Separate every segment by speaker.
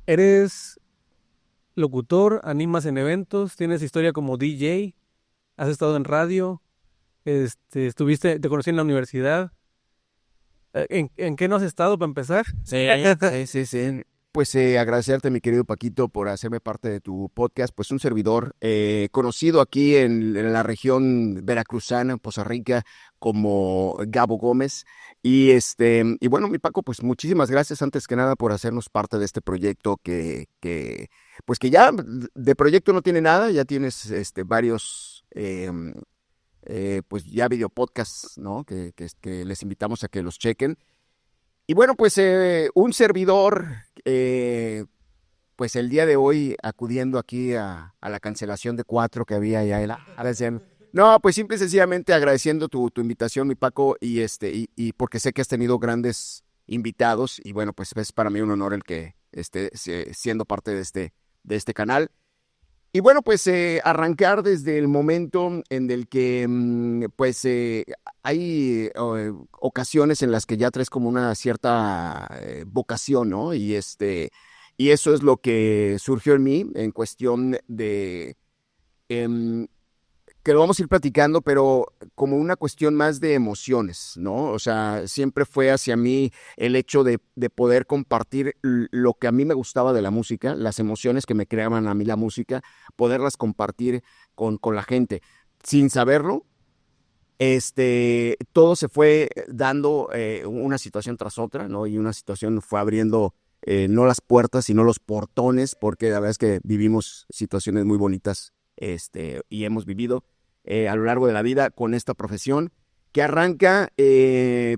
Speaker 1: Eres locutor, animas en eventos, tienes historia como DJ, has estado en radio, te conocí en la universidad. ¿En qué no has estado para empezar?
Speaker 2: Sí, sí, sí. Pues agradecerte, mi querido Paquito, por hacerme parte de tu podcast. Pues un servidor conocido aquí en la región veracruzana, Poza Rica, como Gabo Gómez. Y bueno, mi Paco, pues muchísimas gracias antes que nada por hacernos parte de este proyecto pues que ya de proyecto no tiene nada, ya tienes varios pues ya video podcasts, ¿no? Que les invitamos a que los chequen. Y bueno, pues un servidor, pues el día de hoy acudiendo aquí a la cancelación de 4 que había ya en la ADCM. No, pues simple y sencillamente agradeciendo tu invitación, mi Paco, y porque sé que has tenido grandes invitados, y bueno, pues es para mí un honor el que esté siendo parte de este canal. Y bueno, pues arrancar desde el momento en el que pues hay ocasiones en las que ya traes como una cierta vocación, ¿no? Y eso es lo que surgió en mí en cuestión de em, que lo vamos a ir platicando, pero como una cuestión más de emociones, ¿no? O sea, siempre fue hacia mí el hecho de poder compartir lo que a mí me gustaba de la música, las emociones que me creaban a mí la música, poderlas compartir con la gente. Sin saberlo, todo se fue dando una situación tras otra, ¿no? Y una situación fue abriendo no las puertas, sino los portones, porque la verdad es que vivimos situaciones muy bonitas, y hemos vivido a lo largo de la vida con esta profesión que arranca,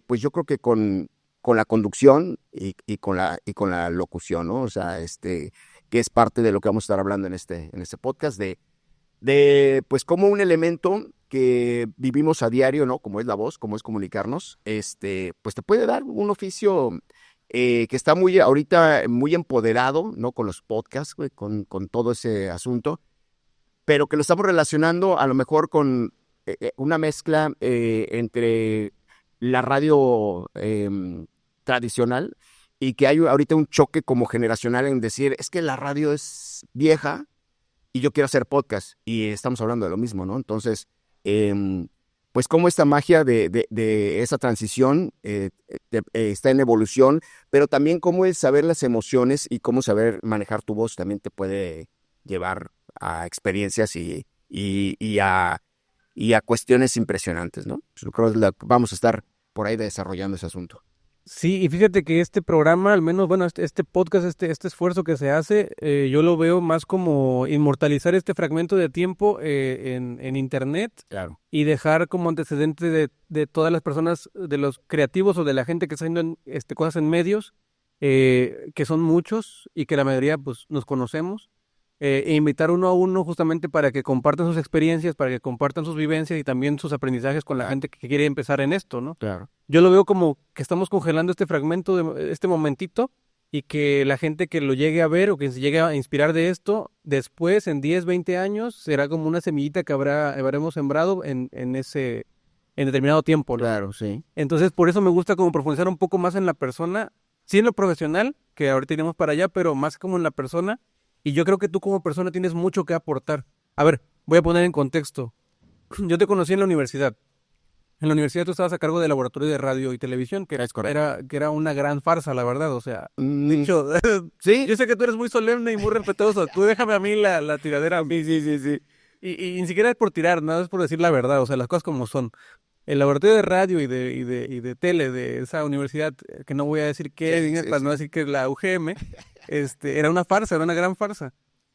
Speaker 2: pues yo creo que con la conducción y con la locución, ¿no? O sea, que es parte de lo que vamos a estar hablando en este podcast, pues como un elemento que vivimos a diario, ¿no? Como es la voz, como es comunicarnos, pues te puede dar un oficio que está ahorita muy empoderado, ¿no? Con los podcasts, güey, con todo ese asunto, pero que lo estamos relacionando a lo mejor con una mezcla entre la radio tradicional y que hay ahorita un choque como generacional en decir, es que la radio es vieja y yo quiero hacer podcast y estamos hablando de lo mismo, ¿no? Entonces, pues como esta magia de esa transición está en evolución, pero también cómo es saber las emociones y cómo saber manejar tu voz también te puede llevar a experiencias y a cuestiones impresionantes, ¿no? Yo creo que vamos a estar por ahí desarrollando ese asunto.
Speaker 1: Sí, y fíjate que este programa, al menos, bueno, este podcast, este esfuerzo que se hace, yo lo veo más como inmortalizar este fragmento de tiempo en internet
Speaker 2: Claro.
Speaker 1: y dejar como antecedente de todas las personas, de los creativos o de la gente que está haciendo cosas en medios, que son muchos y que la mayoría pues nos conocemos, e invitar uno a uno justamente para que compartan sus experiencias, para que compartan sus vivencias y también sus aprendizajes con la gente que quiere empezar en esto, ¿no?
Speaker 2: Claro.
Speaker 1: Yo lo veo como que estamos congelando este fragmento, este momentito, y que la gente que lo llegue a ver o que se llegue a inspirar de esto, después, en 10, 20 años, será como una semillita que habremos sembrado en determinado tiempo, ¿no?
Speaker 2: Claro, sí.
Speaker 1: Entonces, por eso me gusta como profundizar un poco más en la persona, sí en lo profesional, que ahorita iremos para allá, pero más como en la persona. Y yo creo que tú como persona tienes mucho que aportar. A ver, voy a poner en contexto. Yo te conocí en la universidad. En la universidad tú estabas a cargo del laboratorio de radio y televisión,
Speaker 2: Es correcto.
Speaker 1: que era una gran farsa, la verdad. O sea,
Speaker 2: Mm,
Speaker 1: dicho,
Speaker 2: sí,
Speaker 1: yo sé que tú eres muy solemne y muy respetuoso. Tú déjame a mí la tiradera.
Speaker 2: sí, sí, sí, sí.
Speaker 1: Y ni siquiera es por tirar, nada es por decir la verdad. O sea, las cosas como son. El laboratorio de radio y de tele de esa universidad, que no voy a decir qué,
Speaker 2: Sí, sí,
Speaker 1: para no
Speaker 2: sí.
Speaker 1: decir que es la UGM, era una farsa, era una gran farsa.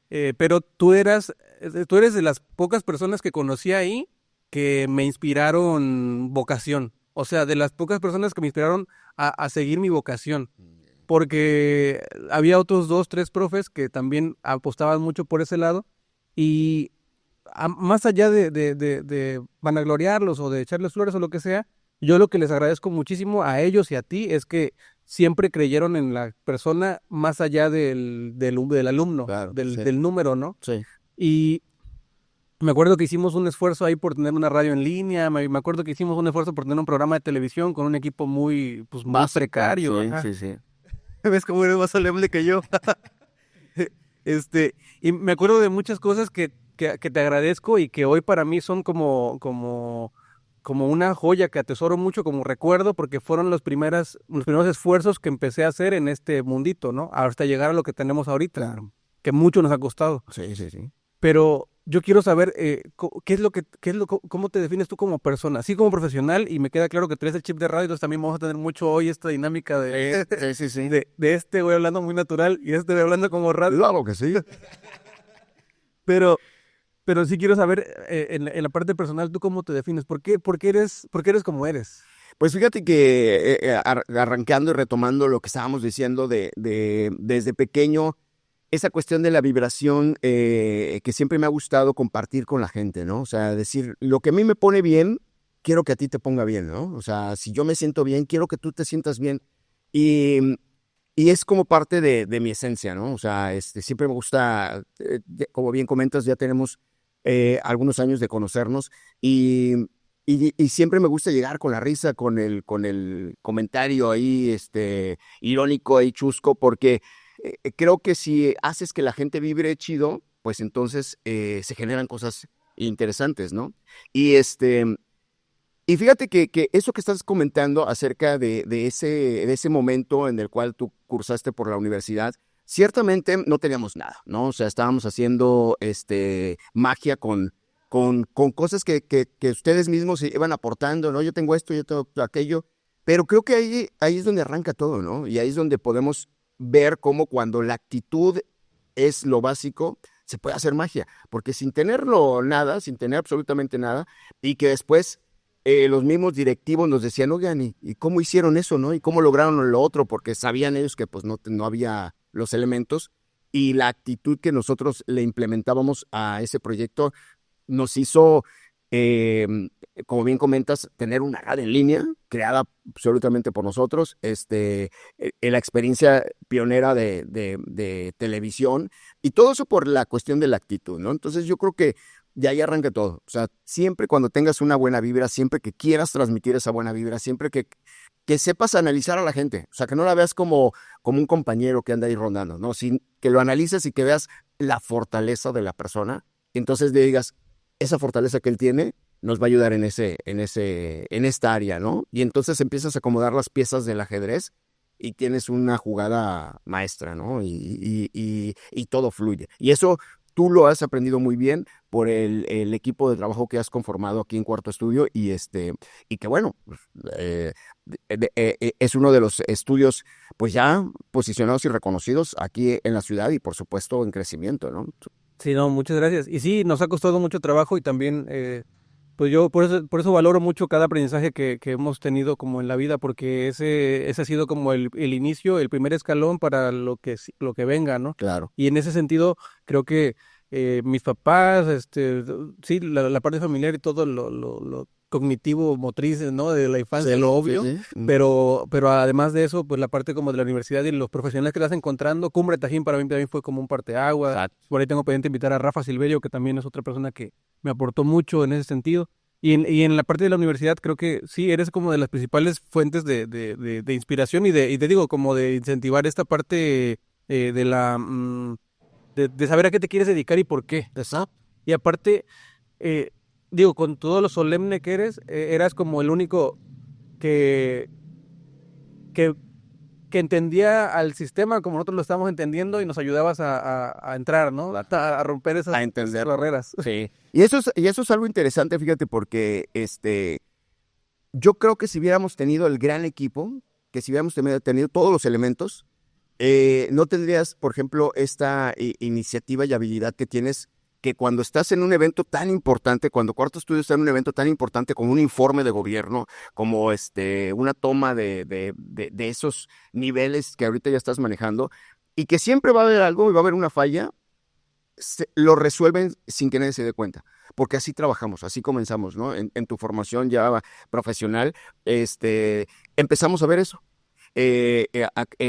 Speaker 1: Pero tú eres de las pocas personas que conocí ahí que me inspiraron vocación. O sea, de las pocas personas que me inspiraron a seguir mi vocación. Porque había otros dos, tres profes que también apostaban mucho por ese lado. Y más allá de vanagloriarlos o de echarles flores o lo que sea, yo lo que les agradezco muchísimo a ellos y a ti es que siempre creyeron en la persona más allá del alumno,
Speaker 2: Claro,
Speaker 1: del,
Speaker 2: sí.
Speaker 1: del número, ¿no?
Speaker 2: Sí.
Speaker 1: Y me acuerdo que hicimos un esfuerzo ahí por tener una radio en línea, me acuerdo que hicimos un esfuerzo por tener un programa de televisión con un equipo muy, pues, muy
Speaker 2: Básico,
Speaker 1: precario,
Speaker 2: sí,
Speaker 1: ajá.
Speaker 2: sí, sí.
Speaker 1: ¿Ves cómo eres más solemne que yo? Y me acuerdo de muchas cosas que te agradezco y que hoy para mí son como una joya que atesoro mucho como recuerdo, porque fueron los primeros esfuerzos que empecé a hacer en este mundito, ¿no? Hasta llegar a lo que tenemos ahorita,
Speaker 2: Claro.
Speaker 1: que mucho nos ha costado.
Speaker 2: Sí, sí, sí.
Speaker 1: Pero yo quiero saber cómo te defines tú como persona, así como profesional, y me queda claro que traes el chip de radio, entonces también vamos a tener mucho hoy esta dinámica
Speaker 2: Sí, sí, sí.
Speaker 1: de este voy hablando muy natural y este voy hablando como radio,
Speaker 2: Claro que sí.
Speaker 1: pero, pero sí quiero saber en la parte personal, ¿tú cómo te defines? ¿Por qué eres como eres?
Speaker 2: Pues fíjate que arrancando y retomando lo que estábamos diciendo desde pequeño, esa cuestión de la vibración que siempre me ha gustado compartir con la gente, ¿no? O sea, decir, lo que a mí me pone bien, quiero que a ti te ponga bien, ¿no? O sea, si yo me siento bien, quiero que tú te sientas bien. Y, y es como parte de mi esencia, ¿no? O sea, siempre me gusta, como bien comentas, ya tenemos algunos años de conocernos y, y siempre me gusta llegar con la risa, con el comentario ahí, irónico ahí, chusco, porque creo que si haces que la gente vibre chido, pues entonces se generan cosas interesantes, ¿no? Y y fíjate que eso que estás comentando acerca de ese momento en el cual tú cursaste por la universidad, ciertamente no teníamos nada, ¿no? O sea, estábamos haciendo magia con cosas que ustedes mismos iban aportando, ¿no? Yo tengo esto, yo tengo aquello, pero creo que ahí es donde arranca todo, ¿no? Y ahí es donde podemos ver cómo cuando la actitud es lo básico, se puede hacer magia, porque sin tenerlo nada, sin tener absolutamente nada, y que después los mismos directivos nos decían, oigan, ¿y cómo hicieron eso, no? ¿Y cómo lograron lo otro? Porque sabían ellos que pues no había los elementos y la actitud que nosotros le implementábamos a ese proyecto nos hizo, eh, como bien comentas, tener una radio en línea creada absolutamente por nosotros, la experiencia pionera de televisión y todo eso por la cuestión de la actitud, ¿no? Entonces yo creo que de ahí arranca todo. O sea, siempre cuando tengas una buena vibra, siempre que quieras transmitir esa buena vibra, siempre que sepas analizar a la gente, o sea, que no la veas como un compañero que anda ahí rondando, ¿no? Sin, que lo analices y que veas la fortaleza de la persona, y entonces le digas, esa fortaleza que él tiene nos va a ayudar en esta área, ¿no? Y entonces empiezas a acomodar las piezas del ajedrez y tienes una jugada maestra, ¿no? Y todo fluye. Y eso tú lo has aprendido muy bien por el equipo de trabajo que has conformado aquí en Cuarto Estudio y que bueno, pues, es uno de los estudios pues ya posicionados y reconocidos aquí en la ciudad y por supuesto en crecimiento, ¿no?
Speaker 1: Sí, no, muchas gracias. Y sí, nos ha costado mucho trabajo y también, pues yo por eso valoro mucho cada aprendizaje que hemos tenido como en la vida, porque ese ha sido como el inicio, el primer escalón para lo que venga, ¿no?
Speaker 2: Claro.
Speaker 1: Y en ese sentido, creo que mis papás, sí, la parte familiar y todo lo cognitivo, motriz, ¿no? De la infancia, lo obvio.
Speaker 2: Sí, sí.
Speaker 1: Pero además de eso, pues la parte como de la universidad y los profesionales que las encontrando, Cumbre Tajín para mí también fue como un parteaguas.
Speaker 2: Exacto.
Speaker 1: Por ahí tengo pendiente invitar a Rafa Silverio, que también es otra persona que me aportó mucho en ese sentido. Y en la parte de la universidad creo que sí, eres como de las principales fuentes de inspiración y te digo, como de incentivar esta parte de saber a qué te quieres dedicar y por qué.
Speaker 2: Exacto.
Speaker 1: Y aparte, eh, digo, con todo lo solemne que eres, eras como el único que, que, que entendía al sistema como nosotros lo estamos entendiendo y nos ayudabas a entrar, ¿no? A romper
Speaker 2: A
Speaker 1: esas
Speaker 2: entender.
Speaker 1: barreras.
Speaker 2: Sí. Y eso es algo interesante, fíjate, porque yo creo que si hubiéramos tenido el gran equipo, que si hubiéramos tenido todos los elementos, no tendrías, por ejemplo, esta iniciativa y habilidad que tienes, que cuando estás en un evento tan importante, cuando Cuarto Estudio está en un evento tan importante como un informe de gobierno, como una toma de esos niveles que ahorita ya estás manejando, y que siempre va a haber algo y va a haber una falla, lo resuelven sin que nadie se dé cuenta, porque así trabajamos, así comenzamos, ¿no? En tu formación ya profesional, empezamos a ver eso. Que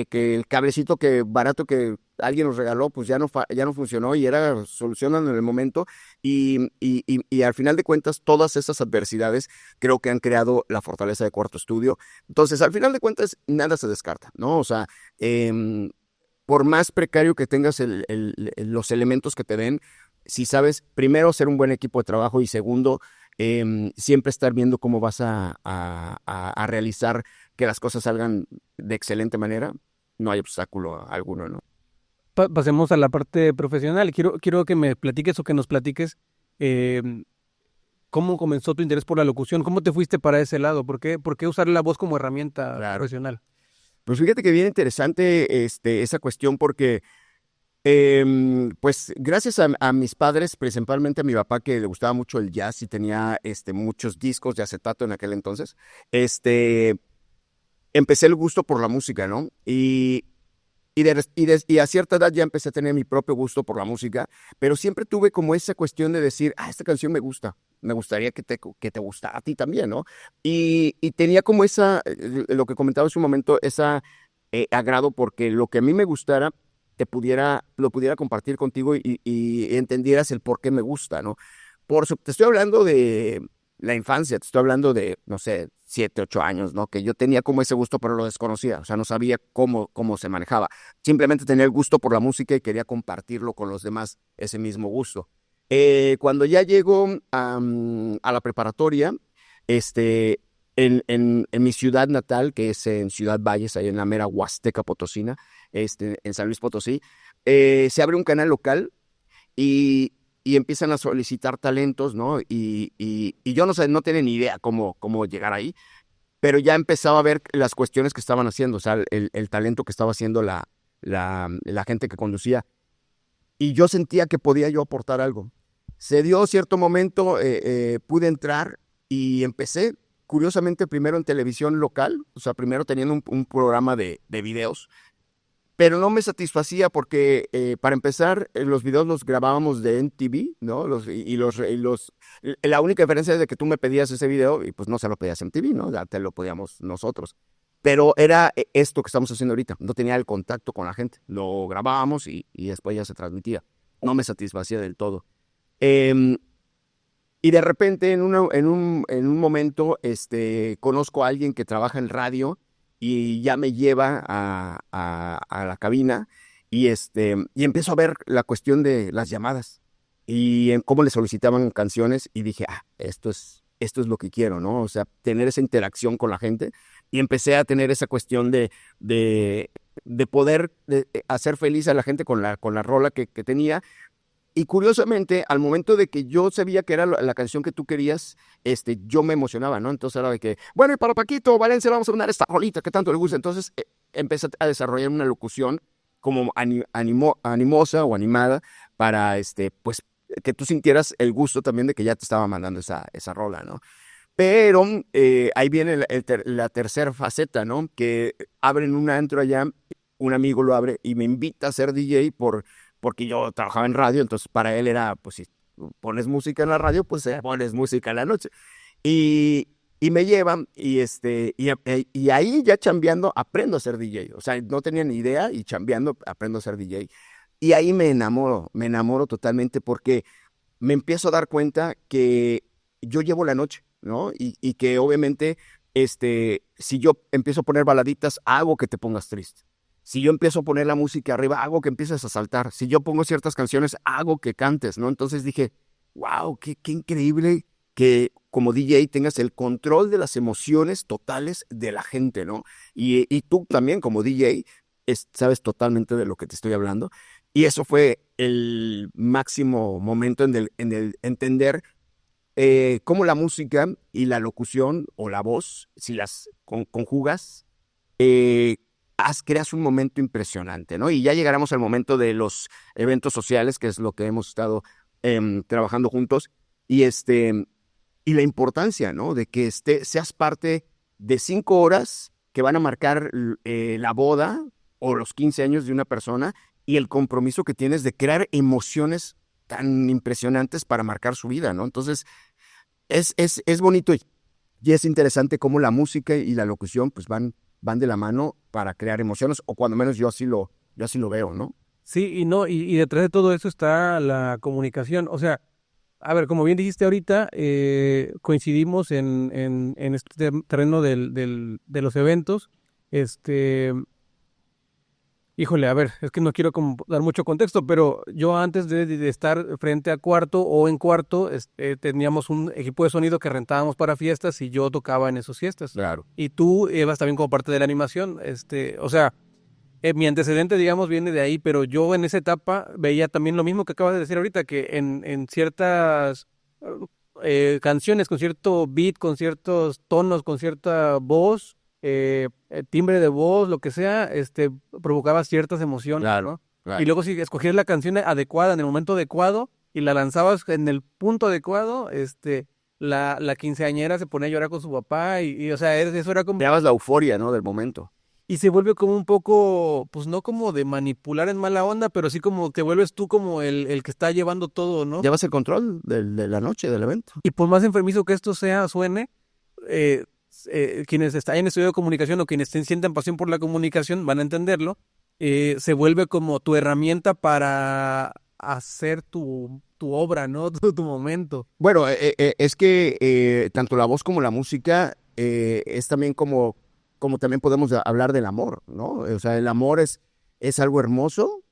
Speaker 2: el cablecito barato que alguien nos regaló, pues ya no funcionó y era solucionando en el momento. Y al final de cuentas, todas esas adversidades creo que han creado la fortaleza de Cuarto Estudio. Entonces, al final de cuentas, nada se descarta, ¿no? O sea, por más precario que tengas los elementos que te den, si sabes, primero, ser un buen equipo de trabajo y segundo, siempre estar viendo cómo vas a realizar que las cosas salgan de excelente manera, no hay obstáculo alguno, ¿no?
Speaker 1: Pasemos a la parte profesional. Quiero que me platiques o que nos platiques eh, cómo comenzó tu interés por la locución, cómo te fuiste para ese lado, por qué usar la voz como herramienta
Speaker 2: Claro.
Speaker 1: profesional.
Speaker 2: Pues fíjate que bien interesante esa cuestión porque pues gracias a mis padres, principalmente a mi papá que le gustaba mucho el jazz y tenía muchos discos de acetato en aquel entonces, empecé el gusto por la música, ¿no? Y a cierta edad ya empecé a tener mi propio gusto por la música, pero siempre tuve como esa cuestión de decir, esta canción me gusta, me gustaría que te gustara a ti también, ¿no? Y tenía como lo que comentaba hace un momento, esa agrado porque lo que a mí me gustara, lo pudiera compartir contigo y entendieras el por qué me gusta, ¿no? Te estoy hablando de la infancia, te estoy hablando de, no sé, 7, 8 años, ¿no? Que yo tenía como ese gusto, pero lo desconocía, o sea, no sabía cómo se manejaba. Simplemente tenía el gusto por la música y quería compartirlo con los demás, ese mismo gusto. Cuando ya llego a la preparatoria, este, en mi ciudad natal, que es en Ciudad Valles, ahí en la mera Huasteca Potosina, en San Luis Potosí, se abre un canal local y empiezan a solicitar talentos, ¿no? Y yo no sé, no tenía ni idea cómo llegar ahí, pero ya empezaba a ver las cuestiones que estaban haciendo, o sea, el talento que estaba haciendo la gente que conducía, y yo sentía que podía yo aportar algo. Se dio cierto momento, pude entrar y empecé, curiosamente, primero en televisión local, o sea, primero teniendo un programa de videos, pero no me satisfacía porque, para empezar, los videos los grabábamos de MTV, ¿no? La única diferencia es de que tú me pedías ese video y pues no se lo pedías a MTV, ¿no? Ya te lo podíamos nosotros. Pero era esto que estamos haciendo ahorita. No tenía el contacto con la gente. Lo grabábamos y después ya se transmitía. No me satisfacía del todo. Em, y de repente, en un momento, conozco a alguien que trabaja en radio y ya me lleva a la cabina y empiezo a ver la cuestión de las llamadas y en cómo le solicitaban canciones y dije, esto es lo que quiero, ¿no? O sea, tener esa interacción con la gente y empecé a tener esa cuestión de poder hacer feliz a la gente con la rola que tenía y curiosamente, al momento de que yo sabía que era la canción que tú querías, yo me emocionaba, ¿no? Entonces era de que, bueno, y para Paquito Valencia vamos a poner esta rolita que tanto le gusta. Entonces empecé a desarrollar una locución como animosa o animada para, pues, que tú sintieras el gusto también de que ya te estaba mandando esa rola, ¿no? Pero ahí viene la tercera faceta, ¿no? Que abren un antro allá, un amigo lo abre y me invita a ser DJ porque yo trabajaba en radio, entonces para él era, pues si pones música en la radio, pues pones música en la noche. Y me llevan y ahí ya chambeando aprendo a ser DJ. O sea, no tenía ni idea y chambeando aprendo a ser DJ. Y ahí me enamoro totalmente porque me empiezo a dar cuenta que yo llevo la noche, ¿no? Y que obviamente, si yo empiezo a poner baladitas, hago que te pongas triste. Si yo empiezo a poner la música arriba, hago que empieces a saltar. Si yo pongo ciertas canciones, hago que cantes, ¿no? Entonces dije, wow, qué increíble que como DJ tengas el control de las emociones totales de la gente, ¿no? Y tú también como DJ sabes totalmente de lo que te estoy hablando. Y eso fue el máximo momento en el entender cómo la música y la locución o la voz, si las conjugas, eh, creas un momento impresionante, ¿no? Y ya llegaremos al momento de los eventos sociales, que es lo que hemos estado trabajando juntos, y, y la importancia, ¿no? De que seas parte de 5 horas que van a marcar la boda o los 15 años de una persona y el compromiso que tienes de crear emociones tan impresionantes para marcar su vida, ¿no? Entonces, es bonito y es interesante cómo la música y la locución pues van de la mano para crear emociones, o cuando menos yo así lo veo, ¿no?
Speaker 1: Sí, y no, y detrás de todo eso está la comunicación. O sea, a ver, como bien dijiste ahorita, coincidimos en este terreno de los eventos. Este, Híjole, a ver, es que no quiero como dar mucho contexto, pero yo antes de estar frente a cuarto o en cuarto, teníamos un equipo de sonido que rentábamos para fiestas y yo tocaba en esas fiestas.
Speaker 2: Claro.
Speaker 1: Y tú ibas también como parte de la animación, o sea, mi antecedente, digamos, viene de ahí, pero yo en esa etapa veía también lo mismo que acabas de decir ahorita, que en ciertas canciones, con cierto beat, con ciertos tonos, con cierta voz, timbre de voz, lo que sea, provocaba ciertas emociones,
Speaker 2: Claro,
Speaker 1: ¿no? Y
Speaker 2: claro.
Speaker 1: luego si escogías la canción adecuada en el momento adecuado y la lanzabas en el punto adecuado, la quinceañera se ponía a llorar con su papá o sea, eso era como
Speaker 2: Creabas la euforia, ¿no? Del momento.
Speaker 1: y se vuelve como un poco, pues no como de manipular en mala onda, pero sí como te vuelves tú como el que está llevando todo, ¿no?
Speaker 2: Llevas el control de la noche, del evento.
Speaker 1: Y por más enfermizo que esto suene, eh, quienes están en estudio de comunicación o quienes sientan pasión por la comunicación van a entenderlo, se vuelve como tu herramienta para hacer tu obra, ¿no? Tu momento.
Speaker 2: Bueno, es que tanto la voz como la música es también como también podemos hablar del amor, ¿no? O sea, el amor es algo hermoso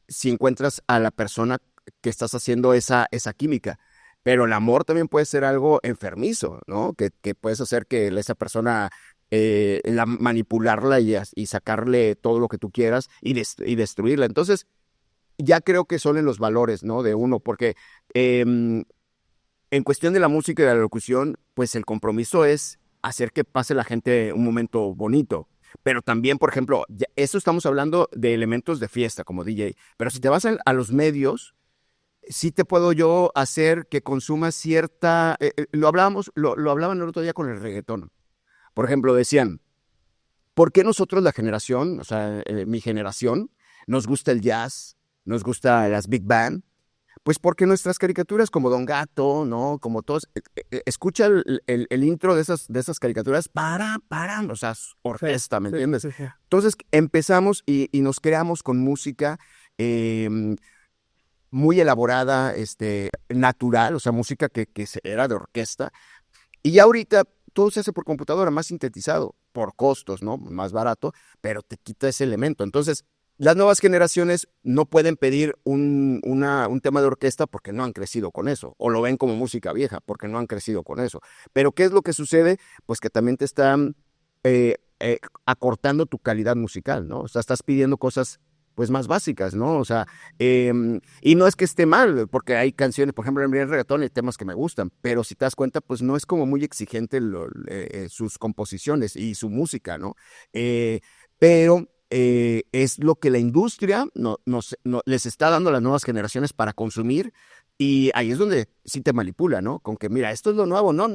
Speaker 2: si encuentras a la persona que estás haciendo esa química. Pero el amor también puede ser algo enfermizo, ¿no? Que puedes hacer que esa persona, manipularla y sacarle todo lo que tú quieras y destruirla. Entonces, ya creo que son en los valores, ¿no? De uno, porque em, en cuestión de la música y de la locución, pues el compromiso es hacer que pase la gente un momento bonito. Pero también, por ejemplo, eso estamos hablando de elementos de fiesta como DJ. Pero si te vas a los medios, sí te puedo yo hacer que consumas cierta... lo hablaban el otro día con el reggaetón. Por ejemplo, decían, ¿por qué nosotros la generación, o sea, mi generación, nos gusta el jazz, nos gusta las big band? Pues porque nuestras caricaturas como Don Gato, ¿no? Como todos, escucha el intro de esas caricaturas, o sea,
Speaker 1: Sí,
Speaker 2: orquesta, ¿me
Speaker 1: sí,
Speaker 2: entiendes?
Speaker 1: sí, sí.
Speaker 2: Entonces empezamos y nos creamos con música eh, muy elaborada, natural, o sea, música que era de orquesta. Y ya ahorita todo se hace por computadora, más sintetizado, por costos, ¿no? Más barato, pero te quita ese elemento. Entonces, las nuevas generaciones no pueden pedir un tema de orquesta porque no han crecido con eso, o lo ven como música vieja porque no han crecido con eso. Pero ¿qué es lo que sucede? Pues que también te están acortando tu calidad musical, ¿no? O sea, estás pidiendo cosas pues más básicas, ¿no? O sea, y no es que esté mal, porque hay canciones, por ejemplo, en el reggaetón hay temas que me gustan, pero si te das cuenta, pues no es como muy exigente sus composiciones y su música, ¿no? Pero es lo que la industria les está dando a las nuevas generaciones para consumir y ahí es donde sí te manipula, ¿no? Con que, mira, esto es lo nuevo, ¿no?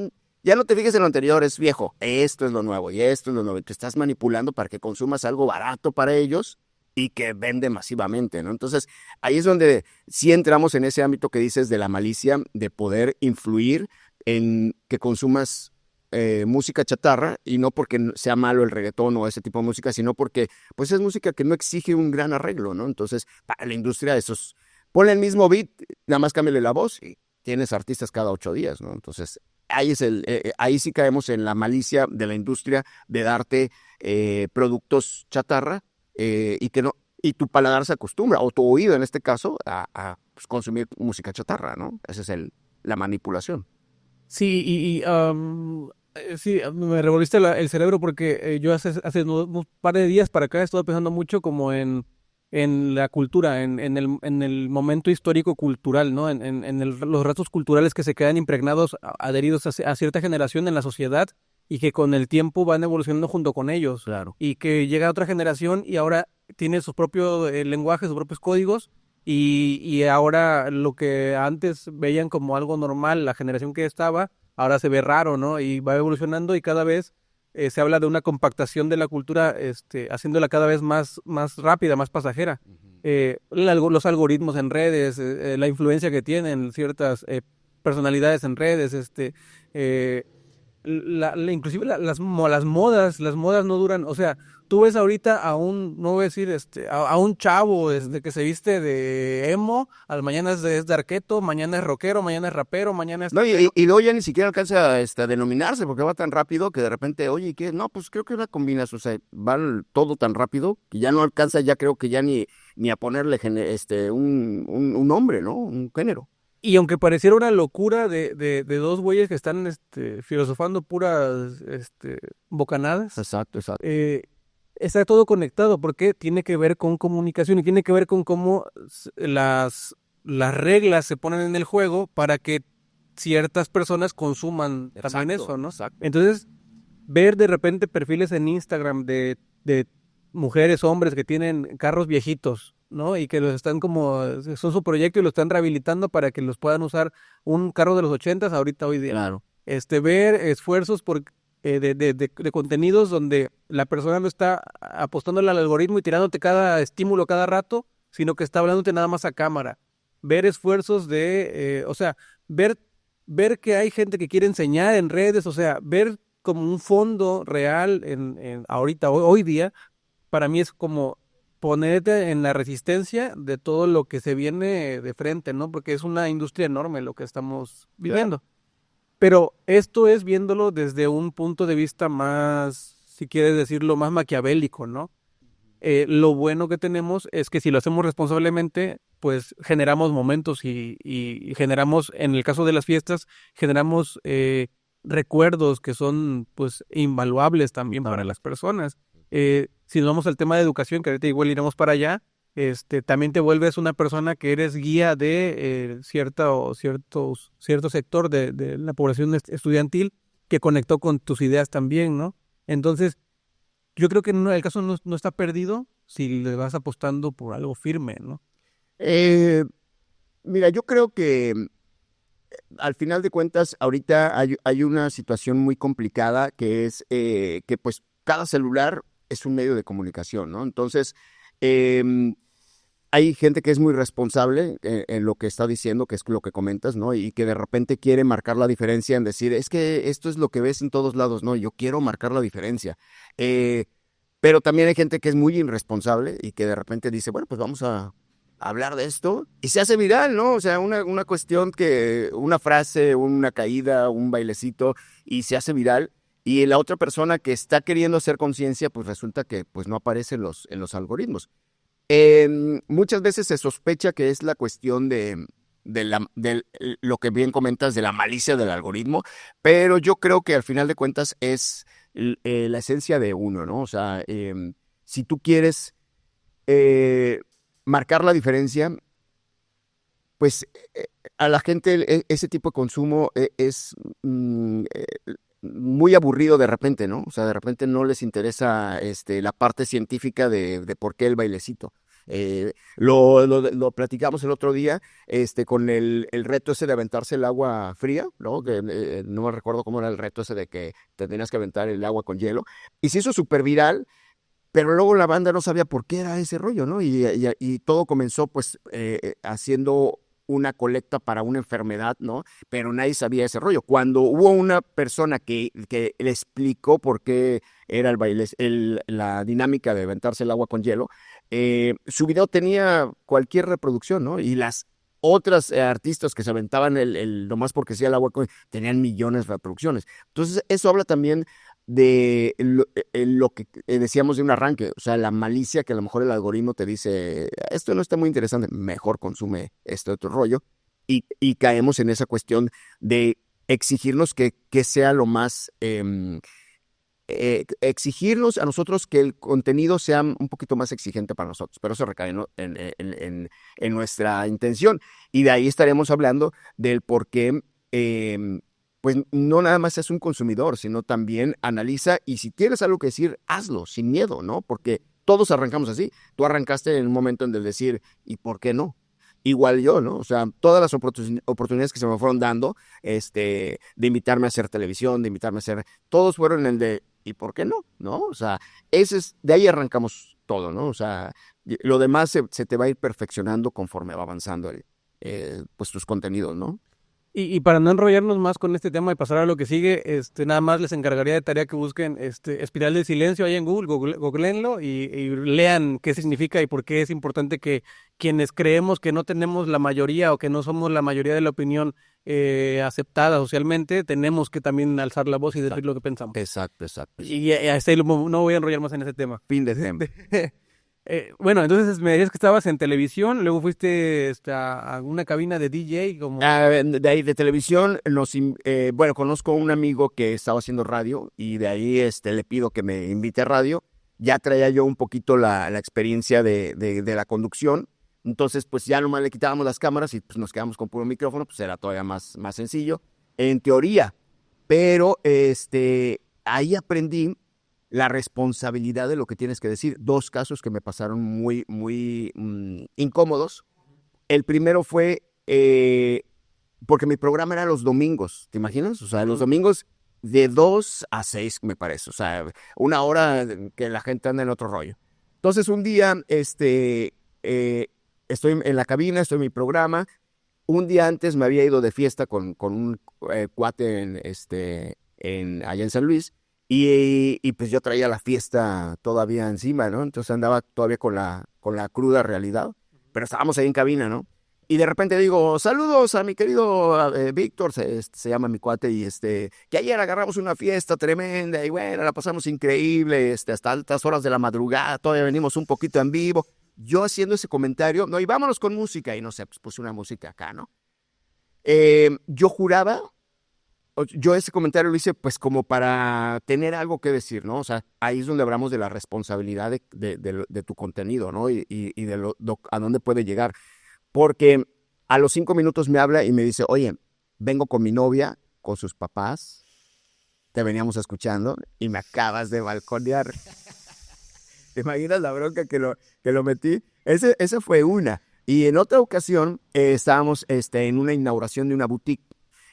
Speaker 2: Ya no te fijes en lo anterior, es viejo, esto es lo nuevo y esto es lo nuevo. Te estás manipulando para que consumas algo barato para ellos y que vende masivamente, ¿no? Entonces, ahí es donde sí entramos en ese ámbito que dices de la malicia, de poder influir en que consumas música chatarra, y no porque sea malo el reggaetón o ese tipo de música, sino porque pues es música que no exige un gran arreglo, ¿no? Entonces, para la industria esos, ponle el mismo beat, nada más cámbiale la voz y tienes artistas cada 8 días, ¿no? Entonces, ahí sí caemos en la malicia de la industria de darte productos chatarra y que no, y tu paladar se acostumbra, o tu oído en este caso, a pues, consumir música chatarra, ¿no? Esa es la manipulación.
Speaker 1: Sí, sí, me revolviste el cerebro porque yo hace un par de días para acá he estado pensando mucho como en la cultura, en el momento histórico cultural, ¿no? Los rasgos culturales que se quedan impregnados, adheridos a cierta generación en la sociedad y que con el tiempo van evolucionando junto con ellos.
Speaker 2: Claro.
Speaker 1: Y que llega otra generación y ahora tiene su propio lenguaje, sus propios códigos y ahora lo que antes veían como algo normal, la generación que estaba, ahora se ve raro, ¿no? Y va evolucionando y cada vez se habla de una compactación de la cultura, haciéndola cada vez más rápida, más pasajera.
Speaker 2: Ujú.
Speaker 1: Los algoritmos en redes, la influencia que tienen ciertas personalidades en redes, eh, inclusive las modas no duran, o sea, tú ves ahorita no voy a decir, a un chavo que se viste de emo, al mañana es de arqueto, mañana es rockero, mañana es rapero, mañana es...
Speaker 2: No, y luego ya ni siquiera alcanza a denominarse porque va tan rápido que de repente, oye, ¿qué? No, pues creo que es una combinación, o sea, va todo tan rápido que ya no alcanza, ya creo que ya ni a ponerle un nombre, ¿no? Un género.
Speaker 1: Y aunque pareciera una locura de dos güeyes que están filosofando puras bocanadas,
Speaker 2: Exacto, exacto.
Speaker 1: está todo conectado porque tiene que ver con comunicación y tiene que ver con cómo las reglas se ponen en el juego para que ciertas personas consuman también
Speaker 2: Exacto,
Speaker 1: eso, ¿no?
Speaker 2: exacto.
Speaker 1: Entonces, ver de repente perfiles en Instagram de mujeres, hombres que tienen carros viejitos, ¿no? Y que los están son su proyecto y lo están rehabilitando para que los puedan usar un carro de los 80 ahorita, hoy día.
Speaker 2: Claro.
Speaker 1: Ver esfuerzos de contenidos donde la persona no está apostándole al algoritmo y tirándote cada estímulo cada rato, sino que está hablándote nada más a cámara. Ver esfuerzos o sea, ver, ver que hay gente que quiere enseñar en redes, o sea, ver como un fondo real ahorita, hoy día, para mí es como ponerte en la resistencia de todo lo que se viene de frente, ¿no? Porque es una industria enorme lo que estamos viviendo. Pero esto es viéndolo desde un punto de vista más, si quieres decirlo, más maquiavélico, ¿no? Lo bueno que tenemos es que si lo hacemos responsablemente, pues generamos momentos y generamos, en el caso de las fiestas, generamos recuerdos que son pues invaluables también para las personas. Si nos vamos al tema de educación, que ahorita igual iremos para allá, también te vuelves una persona que eres guía de cierto sector de la población estudiantil que conectó con tus ideas también, ¿no? Entonces, yo creo que el caso no está perdido si le vas apostando por algo firme, ¿no?
Speaker 2: Eh, Mira, yo creo que al final de cuentas, ahorita hay una situación muy complicada que es que pues cada celular es un medio de comunicación, ¿no? Entonces, em, hay gente que es muy responsable en lo que está diciendo, que es lo que comentas, ¿no? Y que de repente quiere marcar la diferencia en decir, es que esto es lo que ves en todos lados, ¿no? Yo quiero marcar la diferencia. Eh, pero también hay gente que es muy irresponsable y que de repente dice, bueno, pues vamos a hablar de esto y se hace viral, ¿no? O sea, una cuestión que, una frase, una caída, un bailecito y se hace viral. Y la otra persona que está queriendo hacer conciencia, pues resulta que pues no aparece en los algoritmos. Muchas veces se sospecha que es la cuestión de lo que bien comentas de la malicia del algoritmo, pero yo creo que al final de cuentas es la esencia de uno, ¿no? O sea, si tú quieres eh, marcar la diferencia, pues a la gente ese tipo de consumo es muy aburrido de repente, ¿no? O sea, de repente no les interesa la parte científica de por qué el bailecito. Lo platicamos el otro día con el reto ese de aventarse el agua fría, ¿no? Que, no me recuerdo cómo era el reto ese de que te tenías que aventar el agua con hielo. Y se hizo súper viral, pero luego la banda no sabía por qué era ese rollo, ¿no? Y todo comenzó pues haciendo una colecta para una enfermedad, ¿no? Pero nadie sabía ese rollo. Cuando hubo una persona que le explicó por qué era el baile, la dinámica de aventarse el agua con hielo, su video tenía cualquier reproducción, ¿no? Y las otras artistas que se aventaban nomás porque hacía el agua tenían millones de reproducciones. Entonces, eso habla también de lo que decíamos de un arranque, o sea, la malicia que a lo mejor el algoritmo te dice, esto no está muy interesante, mejor consume este otro rollo, y caemos en esa cuestión de exigirnos que sea lo más, exigirnos a nosotros que el contenido sea un poquito más exigente para nosotros, pero eso recae, ¿no? en nuestra intención, y de ahí estaremos hablando del por qué pues no nada más es un consumidor, sino también analiza y si tienes algo que decir, hazlo sin miedo, ¿no? Porque todos arrancamos así. Tú arrancaste en un momento en el decir, ¿y por qué no? Igual yo, ¿no? O sea, todas las oportunidades que se me fueron dando, de invitarme a hacer televisión, de invitarme a hacer, todos fueron en el de, ¿y por qué no? ¿No? O sea, de ahí arrancamos todo, ¿no? O sea, lo demás se te va a ir perfeccionando conforme va avanzando pues tus contenidos, ¿no?
Speaker 1: Y para no enrollarnos más con este tema y pasar a lo que sigue, nada más les encargaría de tarea que busquen Espiral del Silencio ahí en googleenlo y lean qué significa y por qué es importante que quienes creemos que no tenemos la mayoría o que no somos la mayoría de la opinión aceptada socialmente, tenemos que también alzar la voz y decir lo que pensamos.
Speaker 2: Exacto.
Speaker 1: Y hasta ahí no voy a enrollar más en ese tema.
Speaker 2: Fin de tema.
Speaker 1: Bueno, entonces me decías que estabas en televisión, luego fuiste a una cabina de DJ como...
Speaker 2: De ahí de televisión, bueno, conozco a un amigo que estaba haciendo radio y de ahí le pido que me invite a radio. Ya traía yo un poquito la experiencia de la conducción, entonces pues ya nomás le quitábamos las cámaras y pues nos quedamos con puro micrófono, pues era todavía más sencillo, en teoría. Pero ahí aprendí la responsabilidad de lo que tienes que decir. 2 casos que me pasaron muy incómodos. El primero fue porque mi programa era los domingos, ¿te imaginas? O sea, los domingos de 2 a 6, me parece. O sea, 1 hora que la gente anda en otro rollo. Entonces, un día, estoy en la cabina, estoy en mi programa. Un día antes me había ido de fiesta con un cuate allá en San Luis. Y pues yo traía la fiesta todavía encima, ¿no? Entonces andaba todavía con la cruda realidad. Pero estábamos ahí en cabina, ¿no? Y de repente digo, saludos a mi querido Víctor, se llama mi cuate, y que ayer agarramos una fiesta tremenda, y bueno, la pasamos increíble, hasta altas horas de la madrugada, todavía venimos un poquito en vivo. Yo haciendo ese comentario, no, y vámonos con música, y no sé, pues puse una música acá, ¿no? Yo juraba, yo ese comentario lo hice pues como para tener algo que decir, ¿no? O sea, ahí es donde hablamos de la responsabilidad de tu contenido, ¿no? Y de a dónde puede llegar. Porque a los 5 minutos me habla y me dice, oye, vengo con mi novia, con sus papás, te veníamos escuchando y me acabas de balconear. ¿Te imaginas la bronca que lo metí? Esa fue una. Y en otra ocasión estábamos en una inauguración de una boutique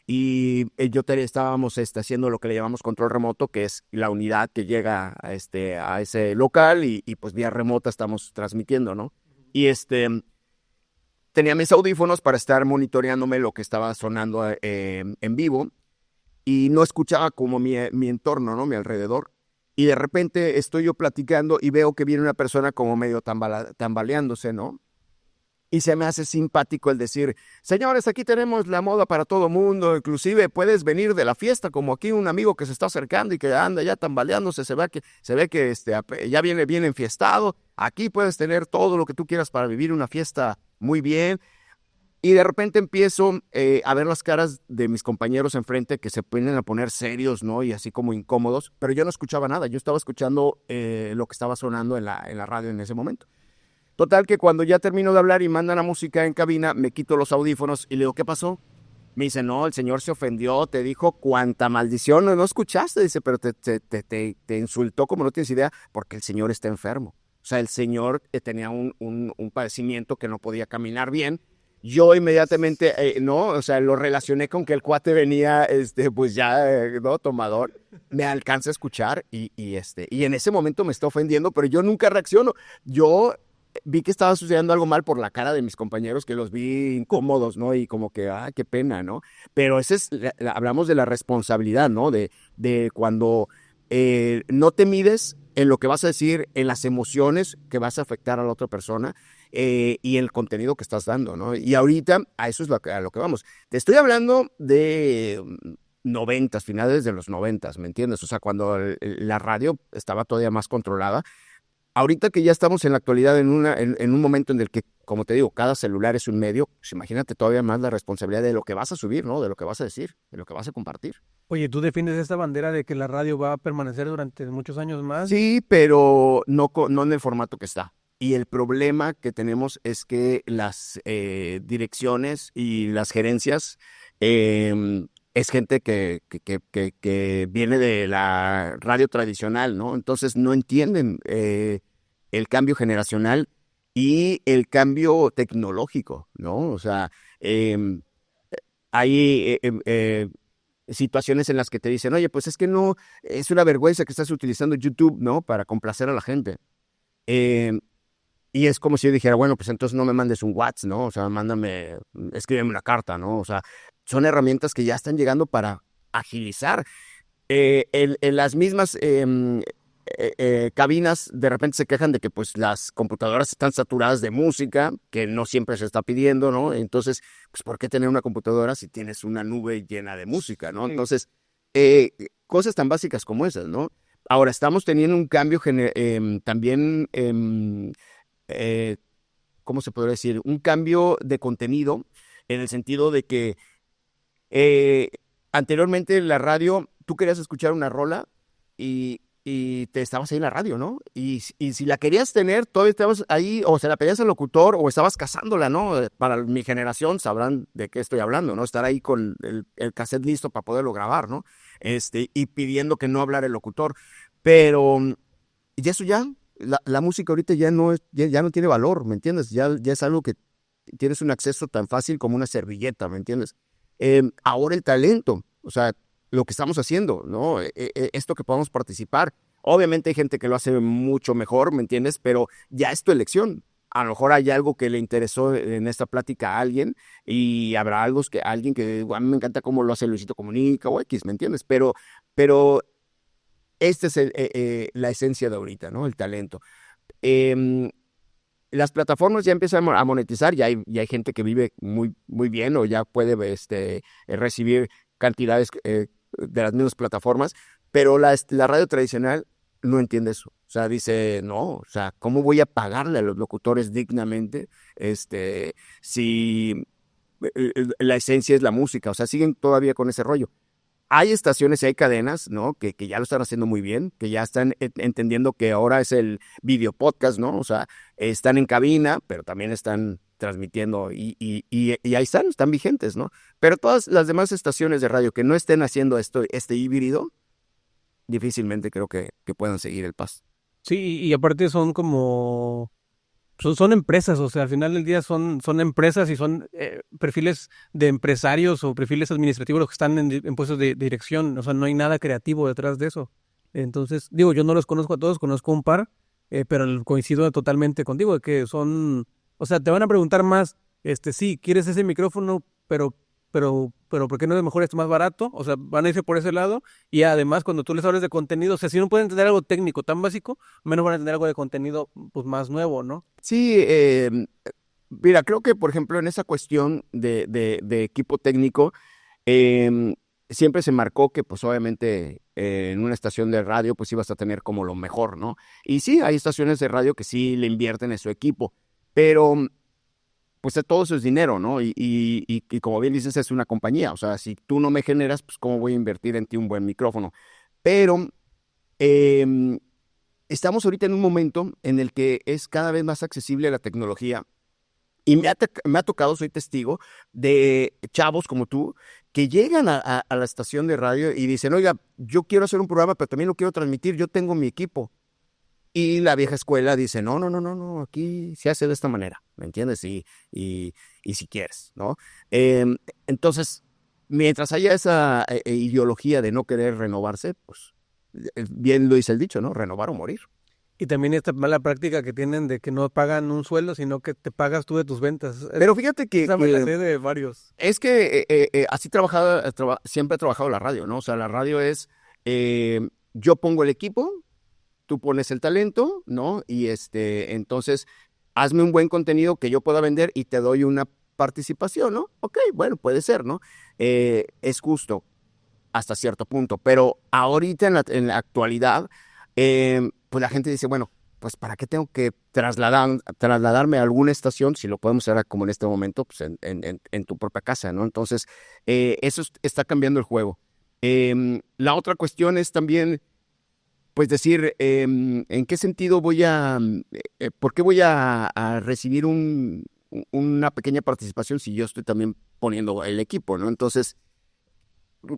Speaker 2: y estábamos haciendo lo que le llamamos control remoto, que es la unidad que llega a ese local y pues vía remota estamos transmitiendo, ¿no? Y tenía mis audífonos para estar monitoreándome lo que estaba sonando en vivo y no escuchaba como mi entorno, ¿no? Mi alrededor. Y de repente estoy yo platicando y veo que viene una persona como medio tambaleándose, ¿no? Y se me hace simpático el decir, señores, aquí tenemos la moda para todo mundo, inclusive puedes venir de la fiesta, como aquí un amigo que se está acercando y que anda ya tambaleándose, se ve que ya viene bien enfiestado, aquí puedes tener todo lo que tú quieras para vivir una fiesta muy bien. Y de repente empiezo a ver las caras de mis compañeros enfrente que se ponen a poner serios, ¿no? Y así como incómodos, pero yo no escuchaba nada, yo estaba escuchando lo que estaba sonando en la radio en ese momento. Total que cuando ya termino de hablar y mandan la música en cabina, me quito los audífonos y le digo, ¿qué pasó? Me dice, no, el señor se ofendió, te dijo cuánta maldición, no escuchaste, dice, pero te insultó como no tienes idea, porque el señor está enfermo. O sea, el señor tenía un padecimiento que no podía caminar bien. Yo inmediatamente, no, o sea, lo relacioné con que el cuate venía, pues ya, no, tomador. Me alcanza a escuchar y en ese momento me está ofendiendo, pero yo nunca reacciono. Yo vi que estaba sucediendo algo mal por la cara de mis compañeros, que los vi incómodos, ¿no? Y como que, qué pena, ¿no? Pero hablamos de la responsabilidad, ¿no? De cuando no te mides en lo que vas a decir, en las emociones que vas a afectar a la otra persona y el contenido que estás dando, ¿no? Y ahorita a eso es a lo que vamos. Te estoy hablando de 90s, finales de los 90s, ¿me entiendes? O sea, cuando la radio estaba todavía más controlada. Ahorita que ya estamos en la actualidad en un momento en el que, como te digo, cada celular es un medio, pues imagínate todavía más la responsabilidad de lo que vas a subir, ¿no? De lo que vas a decir, de lo que vas a compartir.
Speaker 1: Oye, ¿tú defiendes esta bandera de que la radio va a permanecer durante muchos años más?
Speaker 2: Sí, pero no en el formato que está. Y el problema que tenemos es que las direcciones y las gerencias es gente que viene de la radio tradicional, ¿no? Entonces no entienden el cambio generacional y el cambio tecnológico, ¿no? O sea, hay situaciones en las que te dicen, oye, pues es que no, es una vergüenza que estás utilizando YouTube, ¿no? Para complacer a la gente. Y es como si yo dijera, bueno, pues entonces no me mandes un WhatsApp, ¿no? O sea, escríbeme una carta, ¿no? O sea, son herramientas que ya están llegando para agilizar. En las mismas cabinas de repente se quejan de que pues las computadoras están saturadas de música, que no siempre se está pidiendo, ¿no? Entonces, pues ¿por qué tener una computadora si tienes una nube llena de música, ¿no? Entonces, cosas tan básicas como esas, ¿no? Ahora, estamos teniendo un cambio también, ¿cómo se podría decir? Un cambio de contenido en el sentido de que anteriormente en la radio tú querías escuchar una rola y te estabas ahí en la radio, ¿no? Y si la querías tener, todavía estabas ahí, o se la pedías al locutor, o estabas cazándola, ¿no? Para mi generación sabrán de qué estoy hablando, ¿no? Estar ahí con el cassette listo para poderlo grabar, ¿no? Y pidiendo que no hablara el locutor. Pero, y eso ya, la música ahorita ya no, ya no tiene valor, ¿me entiendes? Ya es algo que tienes un acceso tan fácil como una servilleta, ¿me entiendes? Ahora el talento, o sea, lo que estamos haciendo, ¿no? Esto que podamos participar. Obviamente hay gente que lo hace mucho mejor, ¿me entiendes? Pero ya es tu elección. A lo mejor hay algo que le interesó en esta plática a alguien y habrá alguien que a mí me encanta cómo lo hace Luisito Comunica o X, ¿me entiendes? Pero esta es la esencia de ahorita, ¿no? El talento. Las plataformas ya empiezan a monetizar, ya hay gente que vive muy, muy bien o ya puede recibir cantidades de las mismas plataformas, pero la radio tradicional no entiende eso. O sea, dice, no, o sea, ¿cómo voy a pagarle a los locutores dignamente si la esencia es la música? O sea, siguen todavía con ese rollo. Hay estaciones y hay cadenas, ¿no? Que ya lo están haciendo muy bien, que ya están entendiendo que ahora es el video podcast, ¿no? O sea, están en cabina, pero también están transmitiendo y ahí están vigentes, ¿no? Pero todas las demás estaciones de radio que no estén haciendo este híbrido, difícilmente creo que puedan seguir el paso.
Speaker 1: Sí, y aparte son como... Son empresas, o sea, al final del día son empresas y son perfiles de empresarios o perfiles administrativos los que están en puestos de dirección, o sea, no hay nada creativo detrás de eso. Entonces, digo, yo no los conozco a todos, conozco un par, pero coincido totalmente contigo, de que son, o sea, te van a preguntar más, sí, ¿quieres ese micrófono? Pero ¿por qué no es mejor esto más barato? O sea, van a irse por ese lado y además cuando tú les hablas de contenido, o sea, si no pueden entender algo técnico tan básico, menos van a entender algo de contenido pues más nuevo, ¿no?
Speaker 2: Sí, mira, creo que, por ejemplo, en esa cuestión de equipo técnico, siempre se marcó que, pues, obviamente, en una estación de radio, pues, ibas a tener como lo mejor, ¿no? Y sí, hay estaciones de radio que sí le invierten en su equipo, pero, pues, todo eso es dinero, ¿no? Y como bien dices, es una compañía. O sea, si tú no me generas, pues, ¿cómo voy a invertir en ti un buen micrófono? Pero, em, estamos ahorita en un momento en el que es cada vez más accesible la tecnología y me ha tocado, soy testigo, de chavos como tú que llegan a la estación de radio y dicen, oiga, yo quiero hacer un programa, pero también lo quiero transmitir, yo tengo mi equipo. Y la vieja escuela dice, no, no, no, no, no, aquí se hace de esta manera, ¿me entiendes? Y si quieres, ¿no? Entonces, mientras haya esa ideología de no querer renovarse, pues bien lo dice el dicho, ¿no? Renovar o morir.
Speaker 1: Y también esta mala práctica que tienen de que no pagan un sueldo, sino que te pagas tú de tus ventas.
Speaker 2: Pero fíjate que
Speaker 1: Esa me la sé de varios.
Speaker 2: es que así siempre he trabajado la radio, ¿no? O sea, la radio es, yo pongo el equipo, tú pones el talento, ¿no? Y entonces, hazme un buen contenido que yo pueda vender y te doy una participación, ¿no? Ok, bueno, puede ser, ¿no? Es justo hasta cierto punto, pero ahorita en la actualidad, pues la gente dice, bueno, pues ¿para qué tengo que trasladarme a alguna estación si lo podemos hacer como en este momento, pues en tu propia casa, ¿no? Entonces, eso está cambiando el juego. La otra cuestión es también, pues decir, ¿en qué sentido por qué voy a recibir una pequeña participación si yo estoy también poniendo el equipo, ¿no? Entonces,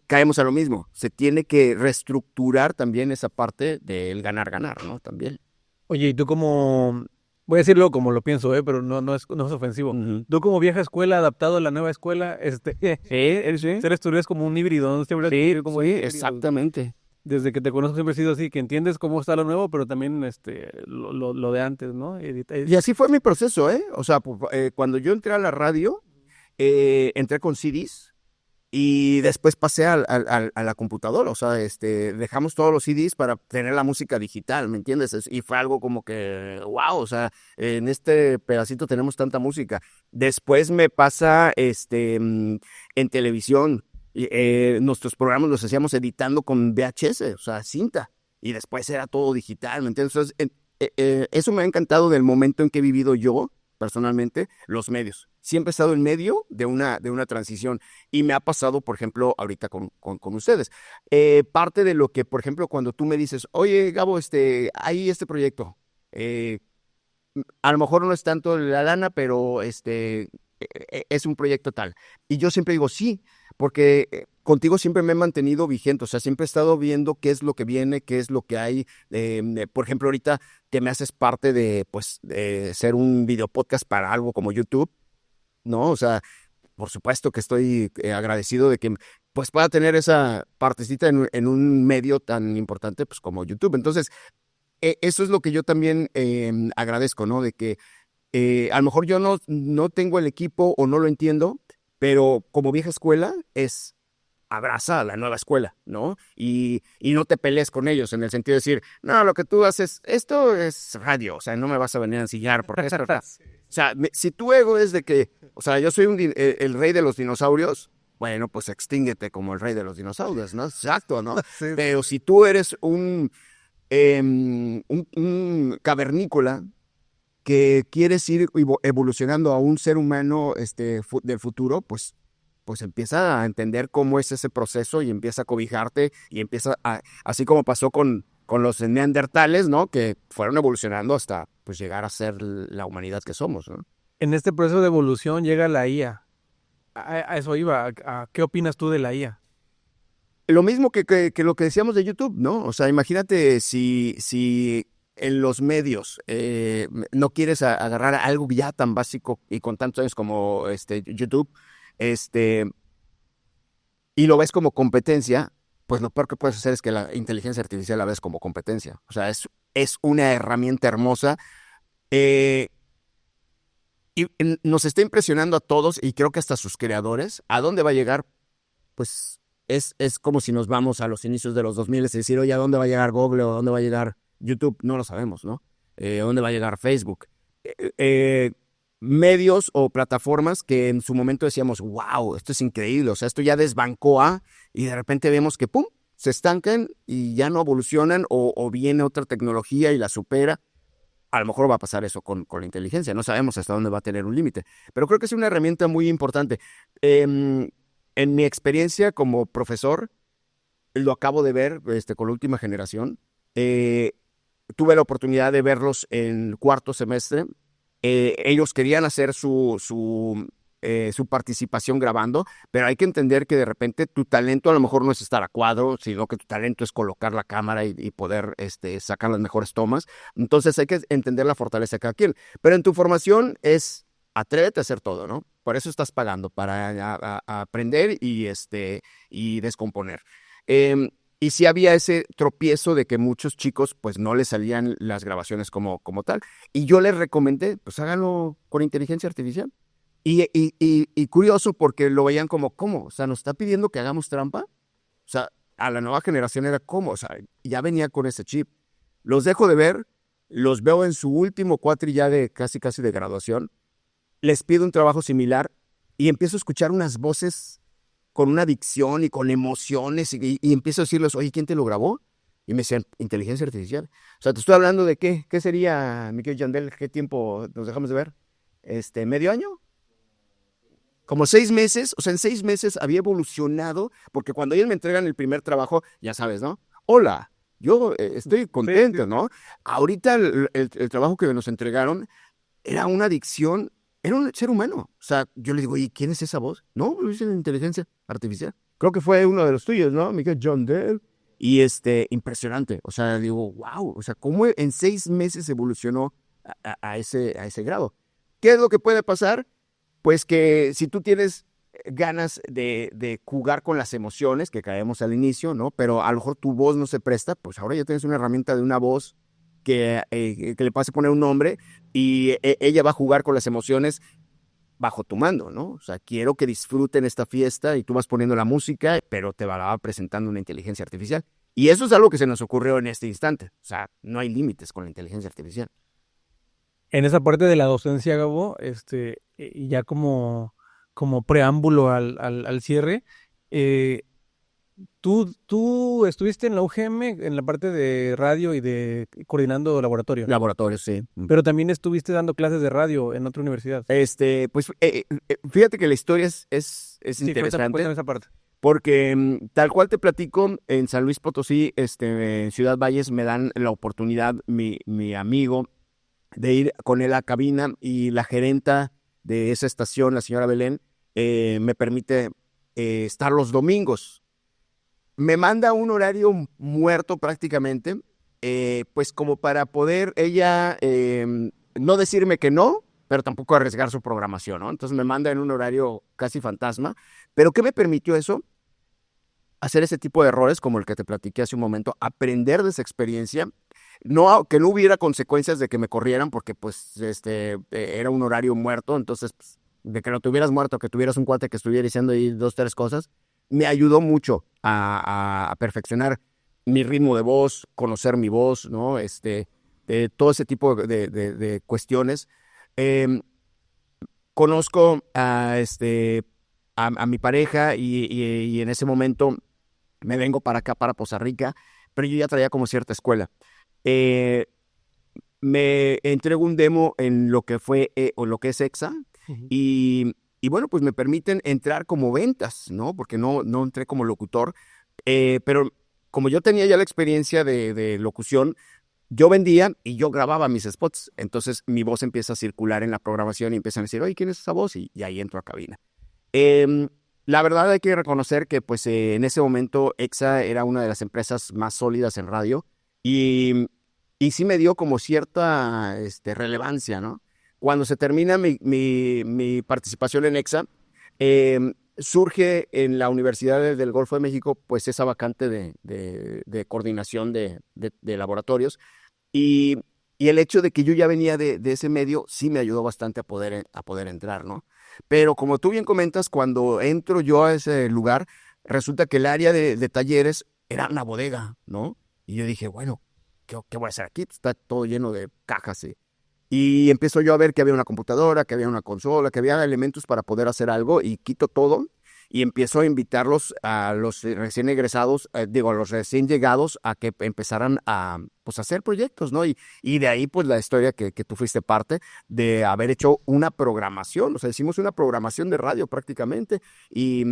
Speaker 2: caemos a lo mismo. Se tiene que reestructurar también esa parte del ganar-ganar, ¿no? También.
Speaker 1: Oye, y tú como, voy a decirlo como lo pienso, pero no es ofensivo.
Speaker 2: Ujú.
Speaker 1: Tú como vieja escuela, adaptado a la nueva escuela,
Speaker 2: Sí.
Speaker 1: ser estudiante es como un híbrido, ¿no? Siempre has
Speaker 2: Sí,
Speaker 1: sido como
Speaker 2: sí,
Speaker 1: híbrido.
Speaker 2: exactamente.
Speaker 1: Desde que te conozco siempre he sido así, que entiendes cómo está lo nuevo, pero también lo de antes, ¿no?
Speaker 2: Y así fue mi proceso, ¿eh? O sea, cuando yo entré a la radio, entré con CDs Y después pasé a la computadora, o sea, dejamos todos los CDs para tener la música digital, ¿me entiendes? Y fue algo como que, wow, o sea, en este pedacito tenemos tanta música. Después me pasa, en televisión, nuestros programas los hacíamos editando con VHS, o sea, cinta, y después era todo digital, ¿me entiendes? Entonces, eso me ha encantado del momento en que he vivido yo, personalmente, los medios. Siempre he estado en medio de una transición y me ha pasado, por ejemplo, ahorita con ustedes. Parte de lo que, por ejemplo, cuando tú me dices, oye, Gabo, hay este proyecto, a lo mejor no es tanto la lana, pero es un proyecto tal. Y yo siempre digo, sí, porque contigo siempre me he mantenido vigente, o sea, siempre he estado viendo qué es lo que viene, qué es lo que hay. Por ejemplo, ahorita que me haces parte pues, de ser un video podcast para algo como YouTube, ¿no? O sea, por supuesto que estoy agradecido de que pues pueda tener esa partecita en un medio tan importante pues como YouTube. Entonces, eso es lo que yo también agradezco, ¿no? De que a lo mejor yo no tengo el equipo o no lo entiendo, pero como vieja escuela es abraza a la nueva escuela, ¿no? Y no te pelees con ellos en el sentido de decir, no, lo que tú haces, esto es radio, o sea, no me vas a venir a enseñar porque es verdad. O sea, si tu ego es de que, o sea, yo soy el rey de los dinosaurios, bueno, pues extínguete como el rey de los dinosaurios, ¿no? Exacto, ¿no? Sí. Pero si tú eres un cavernícola que quieres ir evolucionando a un ser humano del futuro, pues empieza a entender cómo es ese proceso y empieza a cobijarte y empieza así como pasó con los neandertales, ¿no? Que fueron evolucionando hasta pues llegar a ser la humanidad que somos, ¿no?
Speaker 1: En este proceso de evolución llega la IA. A eso iba. ¿Qué opinas tú de la IA?
Speaker 2: Lo mismo que lo que decíamos de YouTube, ¿no? O sea, imagínate si en los medios no quieres agarrar algo ya tan básico y con tantos años como YouTube, y lo ves como competencia, pues lo peor que puedes hacer es que la inteligencia artificial la ves como competencia. O sea, es una herramienta hermosa y nos está impresionando a todos y creo que hasta a sus creadores. ¿A dónde va a llegar? Pues es como si nos vamos a los inicios de los 2000 y decir, oye, ¿a dónde va a llegar Google o a dónde va a llegar YouTube? No lo sabemos, ¿no? ¿A dónde va a llegar Facebook? Medios o plataformas que en su momento decíamos, wow, esto es increíble, o sea, esto ya desbancó y de repente vemos que, pum, se estancan y ya no evolucionan o viene otra tecnología y la supera. A lo mejor va a pasar eso con la inteligencia, no sabemos hasta dónde va a tener un límite, pero creo que es una herramienta muy importante. En mi experiencia como profesor, lo acabo de ver con la última generación, tuve la oportunidad de verlos en cuarto semestre. Ellos querían hacer su participación grabando, pero hay que entender que de repente tu talento a lo mejor no es estar a cuadro, sino que tu talento es colocar la cámara y poder sacar las mejores tomas. Entonces hay que entender la fortaleza de cada quien. Pero en tu formación es atrévete a hacer todo, ¿no? Por eso estás pagando, para aprender y descomponer. Y sí había ese tropiezo de que muchos chicos pues no les salían las grabaciones como tal. Y yo les recomendé, pues háganlo con inteligencia artificial. Y curioso porque lo veían como, ¿cómo? O sea, ¿nos está pidiendo que hagamos trampa? O sea, a la nueva generación era ¿cómo? O sea, ya venía con ese chip. Los dejo de ver, los veo en su último cuatri ya de casi de graduación. Les pido un trabajo similar y empiezo a escuchar unas voces con una dicción y con emociones y empiezo a decirles, oye, ¿quién te lo grabó? Y me decían, inteligencia artificial. O sea, te estoy hablando de qué sería, mi querido Yandel, ¿qué tiempo nos dejamos de ver? ¿Medio año? Como 6 meses, o sea, en 6 meses había evolucionado, porque cuando ellos me entregan el primer trabajo, ya sabes, ¿no? Hola, yo estoy contento, ¿no? Ahorita el trabajo que nos entregaron era una dicción. Era un ser humano. O sea, yo le digo, oye, ¿quién es esa voz? No, es la inteligencia artificial. Creo que fue uno de los tuyos, ¿no? Miguel John Dell. Y impresionante. O sea, digo, wow. O sea, ¿cómo en 6 meses evolucionó a ese grado? ¿Qué es lo que puede pasar? Pues que si tú tienes ganas de jugar con las emociones, que caemos al inicio, ¿no? Pero a lo mejor tu voz no se presta, pues ahora ya tienes una herramienta de una voz que le puedes poner un nombre y ella va a jugar con las emociones bajo tu mando, ¿no? O sea, quiero que disfruten esta fiesta y tú vas poniendo la música, pero te va presentando una inteligencia artificial. Y eso es algo que se nos ocurrió en este instante. O sea, no hay límites con la inteligencia artificial.
Speaker 1: En esa parte de la docencia, Gabo, y ya como preámbulo al cierre, eh, tú estuviste en la UGM en la parte de radio y de coordinando laboratorio,
Speaker 2: Laboratorios, sí.
Speaker 1: pero también estuviste dando clases de radio en otra universidad.
Speaker 2: Pues fíjate que la historia es
Speaker 1: Sí,
Speaker 2: interesante.
Speaker 1: cuéntame esa parte.
Speaker 2: Porque tal cual te platico, en San Luis Potosí, en Ciudad Valles, me dan la oportunidad, mi amigo, de ir con él a cabina y la gerenta de esa estación, la señora Belén, me permite estar los domingos. Me manda un horario muerto prácticamente, pues como para poder ella no decirme que no, pero tampoco arriesgar su programación, ¿no? Entonces me manda en un horario casi fantasma. ¿Pero qué me permitió eso? Hacer ese tipo de errores como el que te platiqué hace un momento, aprender de esa experiencia, que no hubiera consecuencias de que me corrieran porque pues era un horario muerto, entonces pues, de que no te hubieras muerto, que tuvieras un cuate que estuviera diciendo ahí 2, 3 cosas, me ayudó mucho a perfeccionar mi ritmo de voz, conocer mi voz, ¿no? Todo ese tipo de cuestiones. Em, Conozco a mi pareja y en ese momento me vengo para acá, para Poza Rica, pero yo ya traía como cierta escuela. Eh, Me entrego un demo en lo que fue o lo que es EXA
Speaker 1: Ujú.
Speaker 2: y bueno, pues me permiten entrar como ventas, ¿no? Porque no entré como locutor, pero como yo tenía ya la experiencia de locución, yo vendía y yo grababa mis spots. Entonces mi voz empieza a circular en la programación y empiezan a decir, oye, ¿quién es esa voz? Y ahí entro a cabina. Em, la verdad hay que reconocer que pues en ese momento EXA era una de las empresas más sólidas en radio y, y sí me dio como cierta relevancia, ¿no? Cuando se termina mi participación en EXA, surge en la Universidad del Golfo de México pues esa vacante de coordinación de laboratorios y, y el hecho de que yo ya venía de ese medio sí me ayudó bastante a poder entrar, ¿no? Pero como tú bien comentas, cuando entro yo a ese lugar, resulta que el área de talleres era una bodega, ¿no? Y yo dije, bueno, ¿qué voy a hacer aquí? Está todo lleno de cajas. Y empiezo yo a ver que había una computadora, que había una consola, que había elementos para poder hacer algo y quito todo y empiezo a invitarlos a los recién egresados, a los recién llegados a que empezaran a pues, hacer proyectos, ¿no? Y de ahí pues la historia que tú fuiste parte de haber hecho una programación, o sea, hicimos una programación de radio prácticamente y,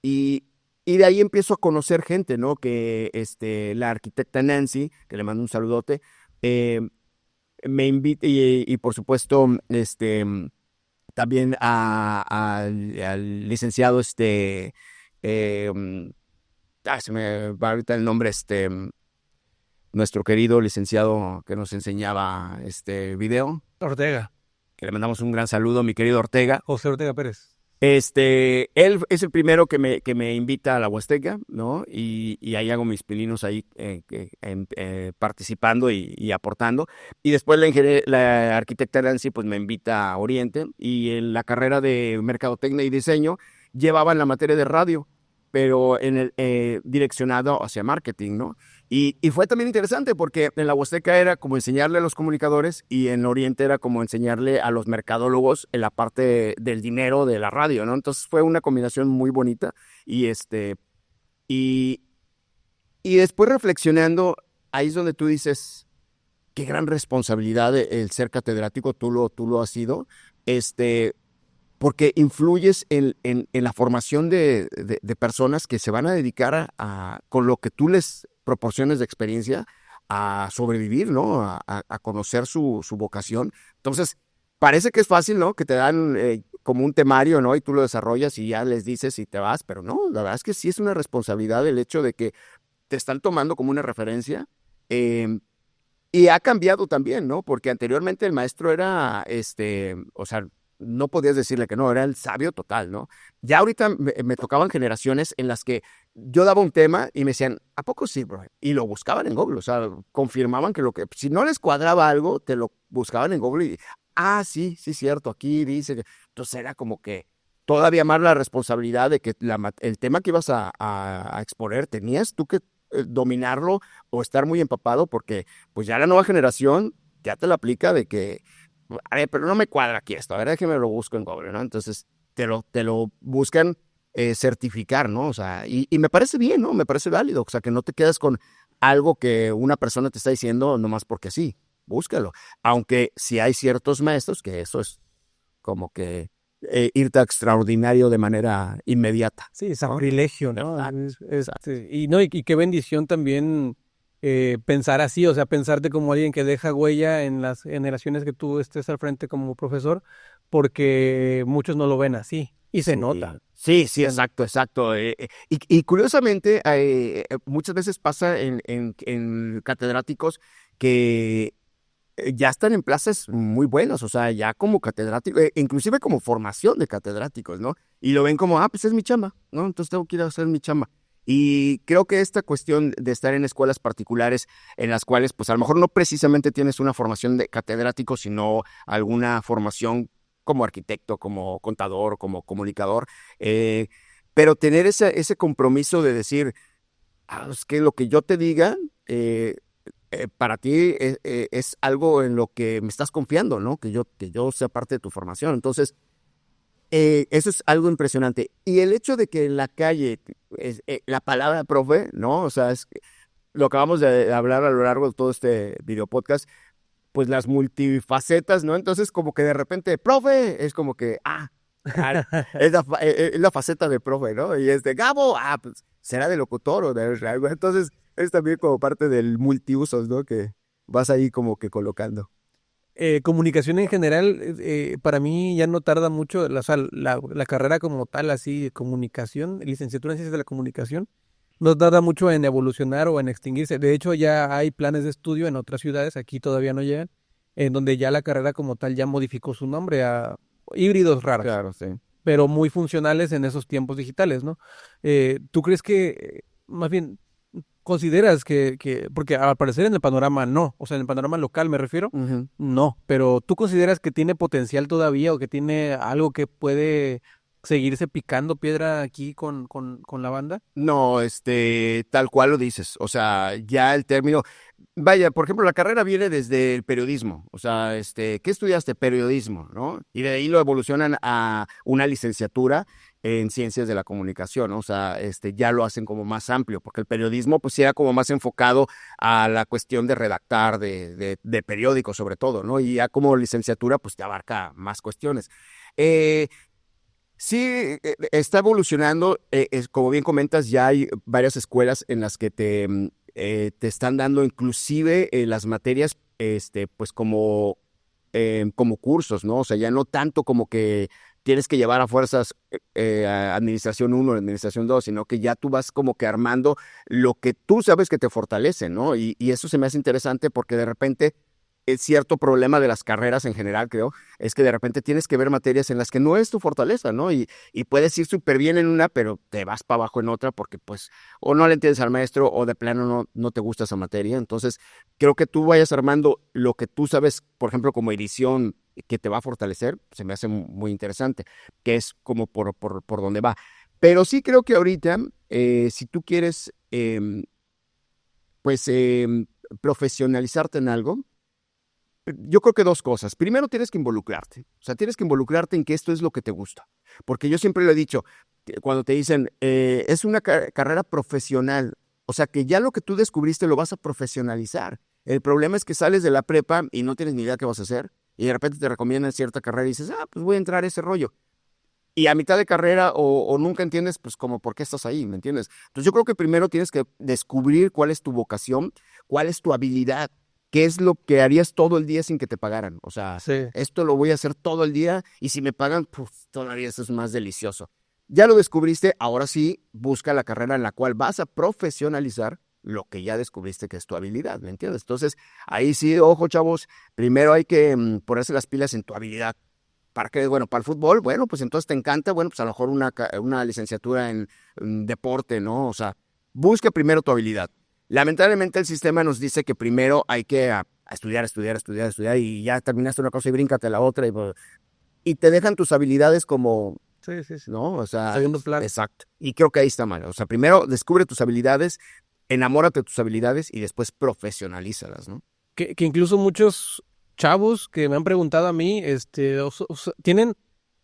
Speaker 2: y de ahí empiezo a conocer gente, ¿no? Que la arquitecta Nancy, que le mando un saludote, eh, me invita y por supuesto, también al licenciado, eh, se me va ahorita el nombre, nuestro querido licenciado que nos enseñaba este video,
Speaker 1: Ortega,
Speaker 2: que le mandamos un gran saludo, mi querido Ortega.
Speaker 1: José Ortega Pérez.
Speaker 2: Él es el primero que me invita a la Huasteca, ¿no? Y ahí hago mis pininos ahí participando y aportando. Y después la arquitecta Nancy pues me invita a Oriente y en la carrera de Mercadotecnia y Diseño llevaban la materia de radio, pero direccionado hacia marketing, ¿no? Y fue también interesante porque en la Huasteca era como enseñarle a los comunicadores y en Oriente era como enseñarle a los mercadólogos en la parte del dinero de la radio, ¿no? Entonces fue una combinación muy bonita y y, y después reflexionando, ahí es donde tú dices, qué gran responsabilidad el ser catedrático, tú lo has sido, porque influyes en la formación de personas que se van a dedicar con lo que tú les proporciones de experiencia, a sobrevivir, ¿no? A conocer su vocación. Entonces, parece que es fácil, ¿no? Que te dan como un temario, ¿no? Y tú lo desarrollas y ya les dices y te vas, pero no, la verdad es que sí es una responsabilidad el hecho de que te están tomando como una referencia. eh, y ha cambiado también, ¿no? Porque anteriormente el maestro era, o sea, no podías decirle que no, era el sabio total, ¿no? Ya ahorita me tocaban generaciones en las que yo daba un tema y me decían, ¿a poco sí, bro? Y lo buscaban en Google, o sea, confirmaban que si no les cuadraba algo, te lo buscaban en Google y sí, cierto, aquí dice que... Entonces era como que todavía más la responsabilidad de que el tema que ibas a exponer, tenías tú que dominarlo o estar muy empapado, porque pues ya la nueva generación ya te la aplica de que, a ver, pero no me cuadra aquí esto, a ver, déjeme lo busco en Google, ¿no? Entonces te lo buscan certificar, ¿no? O sea, y me parece bien, ¿no? Me parece válido, o sea, que no te quedes con algo que una persona te está diciendo nomás porque sí, búscalo. Aunque si hay ciertos maestros que eso es como que irte a extraordinario de manera inmediata.
Speaker 1: Sí, sacrilegio, ¿no?
Speaker 2: Exacto.
Speaker 1: Y qué bendición también pensar así, o sea, pensarte como alguien que deja huella en las generaciones que tú estés al frente como profesor, porque muchos no lo ven así y se nota.
Speaker 2: Sí, exacto. Y curiosamente, muchas veces pasa en catedráticos que ya están en plazas muy buenas, o sea, ya como catedráticos, inclusive como formación de catedráticos, ¿no? Y lo ven como, pues es mi chamba, ¿no? Entonces tengo que ir a hacer mi chamba. Y creo que esta cuestión de estar en escuelas particulares en las cuales, pues a lo mejor no precisamente tienes una formación de catedrático, sino alguna formación como arquitecto, como contador, como comunicador, pero tener ese compromiso de decir, es que lo que yo te diga, para ti es algo en lo que me estás confiando, ¿no? Que yo sea parte de tu formación. Entonces, eso es algo impresionante. Y el hecho de que en la calle, la palabra profe, ¿no? O sea, lo acabamos de hablar a lo largo de todo este video podcast, pues las multifacetas, ¿no? Entonces, como que de repente, profe, es como que, es la faceta de profe, ¿no? Y es de Gabo, pues será de locutor o de algo. Entonces, es también como parte del multiusos, ¿no? Que vas ahí como que colocando.
Speaker 1: Comunicación en general, para mí ya no tarda mucho, o sea, la carrera como tal, así, de comunicación, licenciatura en ciencias de la comunicación, no tarda mucho en evolucionar o en extinguirse. De hecho, ya hay planes de estudio en otras ciudades, aquí todavía no llegan, en donde ya la carrera como tal ya modificó su nombre a híbridos raros,
Speaker 2: Claro, sí.
Speaker 1: pero muy funcionales en esos tiempos digitales, ¿no? ¿Tú crees que, más bien, consideras porque al parecer en el panorama no, o sea, en el panorama local me refiero,
Speaker 2: Ujú.
Speaker 1: no, pero tú consideras que tiene potencial todavía o que tiene algo que puede seguirse picando piedra aquí con la banda?
Speaker 2: No, tal cual lo dices. O sea, ya el término, vaya, por ejemplo, la carrera viene desde el periodismo. O sea, ¿qué estudiaste? Periodismo, ¿no? Y de ahí lo evolucionan a una licenciatura en ciencias de la comunicación, ¿no? O sea, ya lo hacen como más amplio, porque el periodismo, pues, sí era como más enfocado a la cuestión de redactar, de periódicos, sobre todo, ¿no? Y ya como licenciatura, pues, te abarca más cuestiones. Sí, está evolucionando. Como bien comentas, ya hay varias escuelas en las que te están dando inclusive las materias, pues como cursos, ¿no? O sea, ya no tanto como que tienes que llevar a fuerzas a Administración 1 o Administración 2, sino que ya tú vas como que armando lo que tú sabes que te fortalece, ¿no? Y eso se me hace interesante porque de repente es cierto problema de las carreras en general, creo, es que de repente tienes que ver materias en las que no es tu fortaleza, ¿no? Y puedes ir súper bien en una, pero te vas para abajo en otra porque pues o no le entiendes al maestro o de plano no te gusta esa materia. Entonces, creo que tú vayas armando lo que tú sabes, por ejemplo, como edición, que te va a fortalecer, se me hace muy interesante, que es como por donde va. Pero sí creo que ahorita, si tú quieres, pues, profesionalizarte en algo, yo creo que dos cosas. Primero, tienes que involucrarte. O sea, tienes que involucrarte en que esto es lo que te gusta. Porque yo siempre lo he dicho, que cuando te dicen, es una carrera profesional, o sea, que ya lo que tú descubriste lo vas a profesionalizar. El problema es que sales de la prepa y no tienes ni idea qué vas a hacer. Y de repente te recomiendan cierta carrera y dices, pues voy a entrar a ese rollo. Y a mitad de carrera o nunca entiendes, pues como por qué estás ahí, ¿me entiendes? Entonces yo creo que primero tienes que descubrir cuál es tu vocación, cuál es tu habilidad, qué es lo que harías todo el día sin que te pagaran. O sea,
Speaker 1: Sí.
Speaker 2: esto lo voy a hacer todo el día y si me pagan, pues todavía eso es más delicioso. Ya lo descubriste, ahora sí, busca la carrera en la cual vas a profesionalizar lo que ya descubriste que es tu habilidad, ¿me entiendes? Entonces, ahí sí, ojo, chavos, primero hay que ponerse las pilas en tu habilidad. ¿Para qué? Bueno, para el fútbol, bueno, pues entonces te encanta, bueno, pues a lo mejor una licenciatura en deporte, ¿no? O sea, busca primero tu habilidad. Lamentablemente el sistema nos dice que primero hay que a estudiar, y ya terminaste una cosa y bríncate a la otra, y te dejan tus habilidades como,
Speaker 1: Sí, sí, sí.
Speaker 2: ¿no? O sea,
Speaker 1: Segundo plano.
Speaker 2: exacto. Y creo que ahí está mal. O sea, primero descubre tus habilidades, enamórate de tus habilidades y después profesionalízalas, ¿no?
Speaker 1: Que incluso muchos chavos que me han preguntado a mí, tienen,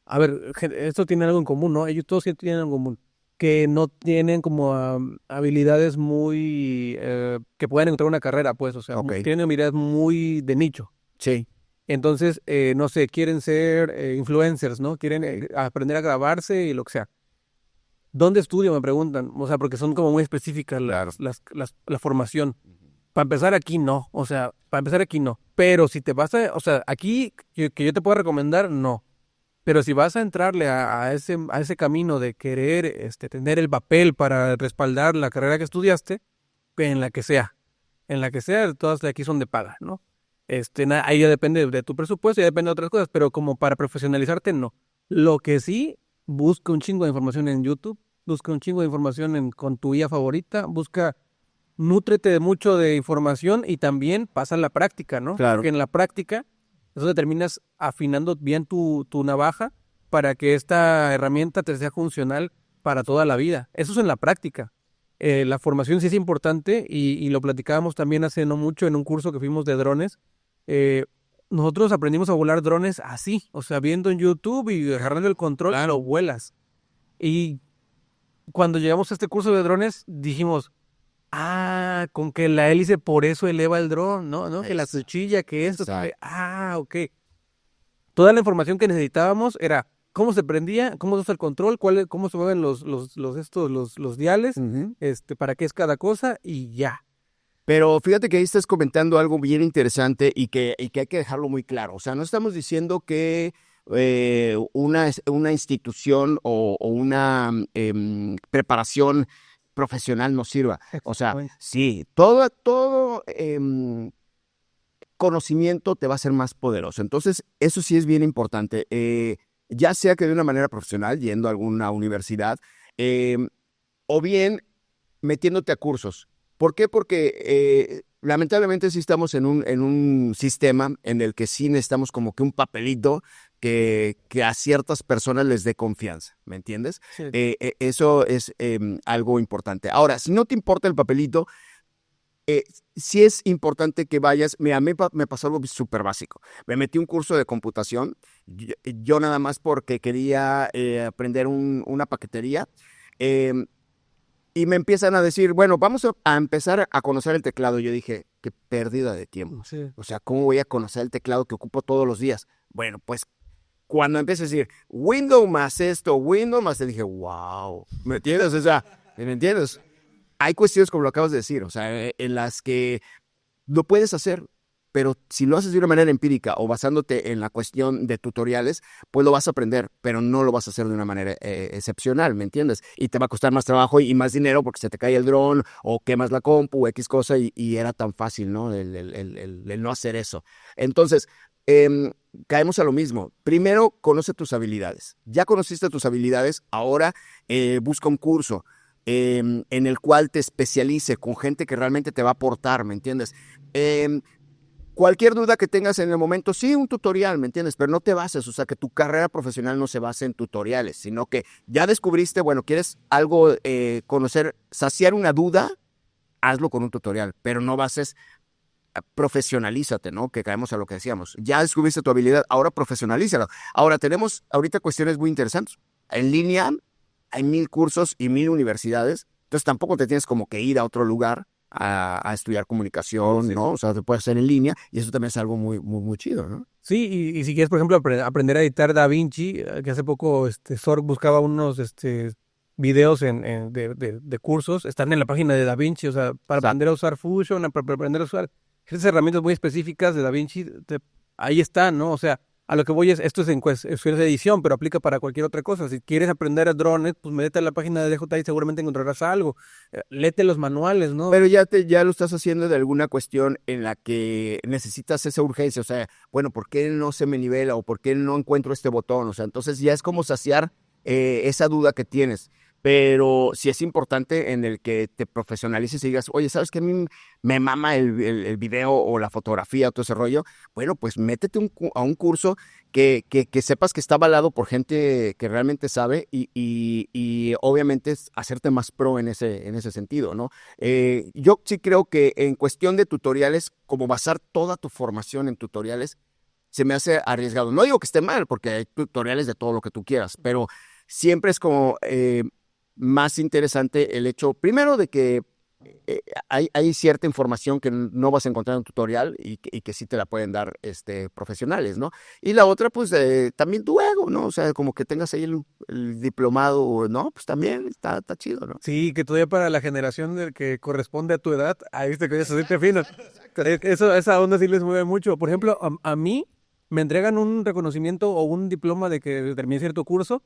Speaker 1: a ver, esto tiene algo en común, ¿no? Ellos todos tienen algo en común, que no tienen como habilidades muy, que puedan encontrar una carrera, pues, o sea,
Speaker 2: Ok.
Speaker 1: tienen habilidades muy de nicho.
Speaker 2: Sí.
Speaker 1: Entonces, no sé, quieren ser influencers, ¿no? Quieren aprender a grabarse y lo que sea. ¿Dónde estudio? Me preguntan. O sea, porque son como muy específicas
Speaker 2: Claro.
Speaker 1: la formación. Para empezar aquí no. O sea, para empezar aquí no. Pero si te vas a, o sea, aquí que yo te pueda recomendar, no. Pero si vas a entrarle a ese camino de querer tener el papel para respaldar la carrera que estudiaste, en la que sea. En la que sea, todas de aquí son de paga, ¿no? Ahí ya depende de tu presupuesto, ya depende de otras cosas, pero como para profesionalizarte, no. Lo que sí, busca un chingo de información en YouTube, busca un chingo de información con tu IA favorita, nútrete mucho de información y también pasa a la práctica, ¿no?
Speaker 2: Claro.
Speaker 1: Porque en la práctica, eso te terminas afinando bien tu navaja para que esta herramienta te sea funcional para toda la vida. Eso es en la práctica. La formación sí es importante y lo platicábamos también hace no mucho en un curso que fuimos de drones. Eh, Nosotros aprendimos a volar drones así, o sea, viendo en YouTube y agarrando el control, lo vuelas. Y cuando llegamos a este curso de drones, dijimos, con que la hélice por eso eleva el dron, ¿no? Que la cuchilla, que esto. Ok. Toda la información que necesitábamos era cómo se prendía, cómo se usa el control, cómo se mueven los diales,
Speaker 2: Ujú.
Speaker 1: para qué es cada cosa y ya.
Speaker 2: Pero fíjate que ahí estás comentando algo bien interesante y que hay que dejarlo muy claro. O sea, no estamos diciendo que una institución o una preparación profesional no sirva. O sea,
Speaker 1: Exactamente.
Speaker 2: sí, todo conocimiento te va a ser más poderoso. Entonces, eso sí es bien importante. Ya sea que de una manera profesional, yendo a alguna universidad, em, o bien metiéndote a cursos. ¿Por qué? Porque lamentablemente sí estamos en un sistema en el que sí necesitamos como que un papelito que a ciertas personas les dé confianza, ¿me entiendes?
Speaker 1: Sí.
Speaker 2: Eso es algo importante. Ahora, si no te importa el papelito, sí es importante que vayas. Mira, me pasó algo súper básico. Me metí a un curso de computación, yo nada más porque quería aprender una paquetería. em, y me empiezan a decir, bueno, vamos a empezar a conocer el teclado. Yo dije, qué pérdida de tiempo.
Speaker 1: Sí.
Speaker 2: O sea, ¿cómo voy a conocer el teclado que ocupo todos los días? Bueno, pues cuando empecé a decir, Windows más esto, Windows más, te dije, wow, ¿me entiendes? O sea, ¿me entiendes? Hay cuestiones como lo acabas de decir, o sea, en las que lo puedes hacer, pero si lo haces de una manera empírica o basándote en la cuestión de tutoriales, pues lo vas a aprender, pero no lo vas a hacer de una manera excepcional, ¿me entiendes? Y te va a costar más trabajo y más dinero porque se te cae el dron o quemas la compu o X cosa y era tan fácil, ¿no? El no hacer eso. Entonces, caemos a lo mismo. Primero, conoce tus habilidades. Ya conociste tus habilidades, ahora busca un curso en el cual te especialice con gente que realmente te va a aportar, ¿me entiendes? Cualquier duda que tengas en el momento, sí, un tutorial, ¿me entiendes? Pero no te bases, o sea, que tu carrera profesional no se base en tutoriales, sino que ya descubriste, bueno, quieres algo, conocer, saciar una duda, hazlo con un tutorial, pero no bases, profesionalízate, ¿no? Que caemos a lo que decíamos. Ya descubriste tu habilidad, ahora profesionalízalo. Ahora, tenemos ahorita cuestiones muy interesantes. En línea hay 1000 cursos y 1000 universidades, entonces tampoco te tienes como que ir a otro lugar a estudiar comunicación, ¿no? O sea, te puedes hacer en línea y eso también es algo muy, muy, muy chido, ¿no?
Speaker 1: Sí, y si quieres, por ejemplo, aprender a editar DaVinci, que hace poco Sorg buscaba unos videos de cursos, están en la página de DaVinci, o sea, para aprender a usar Fusion, para aprender a usar esas herramientas muy específicas de DaVinci, ahí están, ¿no? O sea, a lo que voy esto es en cuestiones de edición, pero aplica para cualquier otra cosa. Si quieres aprender a drones, pues métete a la página de DJI y seguramente encontrarás algo. Léete los manuales, ¿no?
Speaker 2: Pero ya lo estás haciendo de alguna cuestión en la que necesitas esa urgencia, o sea, bueno, ¿por qué no se me nivela o por qué no encuentro este botón? O sea, entonces ya es como saciar esa duda que tienes. pero sí es importante en el que te profesionalices y digas, oye, ¿sabes qué? A mí me mama el video o la fotografía o todo ese rollo. Bueno, pues métete a un curso que sepas que está avalado por gente que realmente sabe y obviamente es hacerte más pro en ese sentido, ¿no? Yo sí creo que en cuestión de tutoriales, como basar toda tu formación en tutoriales, se me hace arriesgado. No digo que esté mal, porque hay tutoriales de todo lo que tú quieras, pero siempre es como más interesante el hecho, primero, de que hay cierta información que no vas a encontrar en un tutorial y que sí te la pueden dar profesionales, ¿no? Y la otra, pues, también tu ego, ¿no? O sea, como que tengas ahí el diplomado, ¿no? Pues también está chido, ¿no?
Speaker 1: Sí, que todavía para la generación del que corresponde a tu edad, ahí viste que ya se siente fino. Esa onda sí les mueve mucho. Por ejemplo, a mí me entregan un reconocimiento o un diploma de que terminé cierto curso,